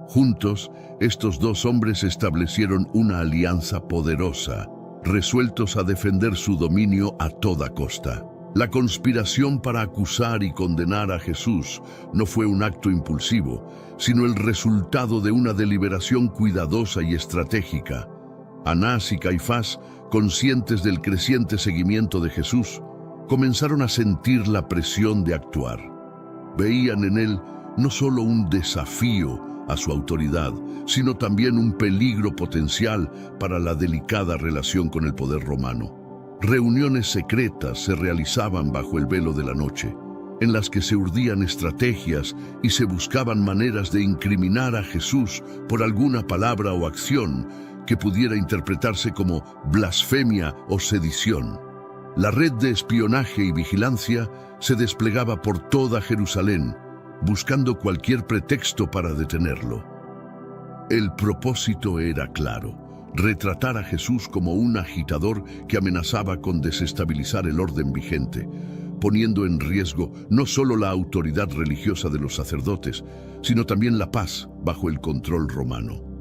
Juntos, estos dos hombres establecieron una alianza poderosa, resueltos a defender su dominio a toda costa. La conspiración para acusar y condenar a Jesús no fue un acto impulsivo, sino el resultado de una deliberación cuidadosa y estratégica. Anás y Caifás, conscientes del creciente seguimiento de Jesús, comenzaron a sentir la presión de actuar. Veían en él no solo un desafío a su autoridad, sino también un peligro potencial para la delicada relación con el poder romano. Reuniones secretas se realizaban bajo el velo de la noche, en las que se urdían estrategias y se buscaban maneras de incriminar a Jesús por alguna palabra o acción que pudiera interpretarse como blasfemia o sedición. La red de espionaje y vigilancia se desplegaba por toda Jerusalén, buscando cualquier pretexto para detenerlo. El propósito era claro: retratar a Jesús como un agitador que amenazaba con desestabilizar el orden vigente, poniendo en riesgo no solo la autoridad religiosa de los sacerdotes, sino también la paz bajo el control romano.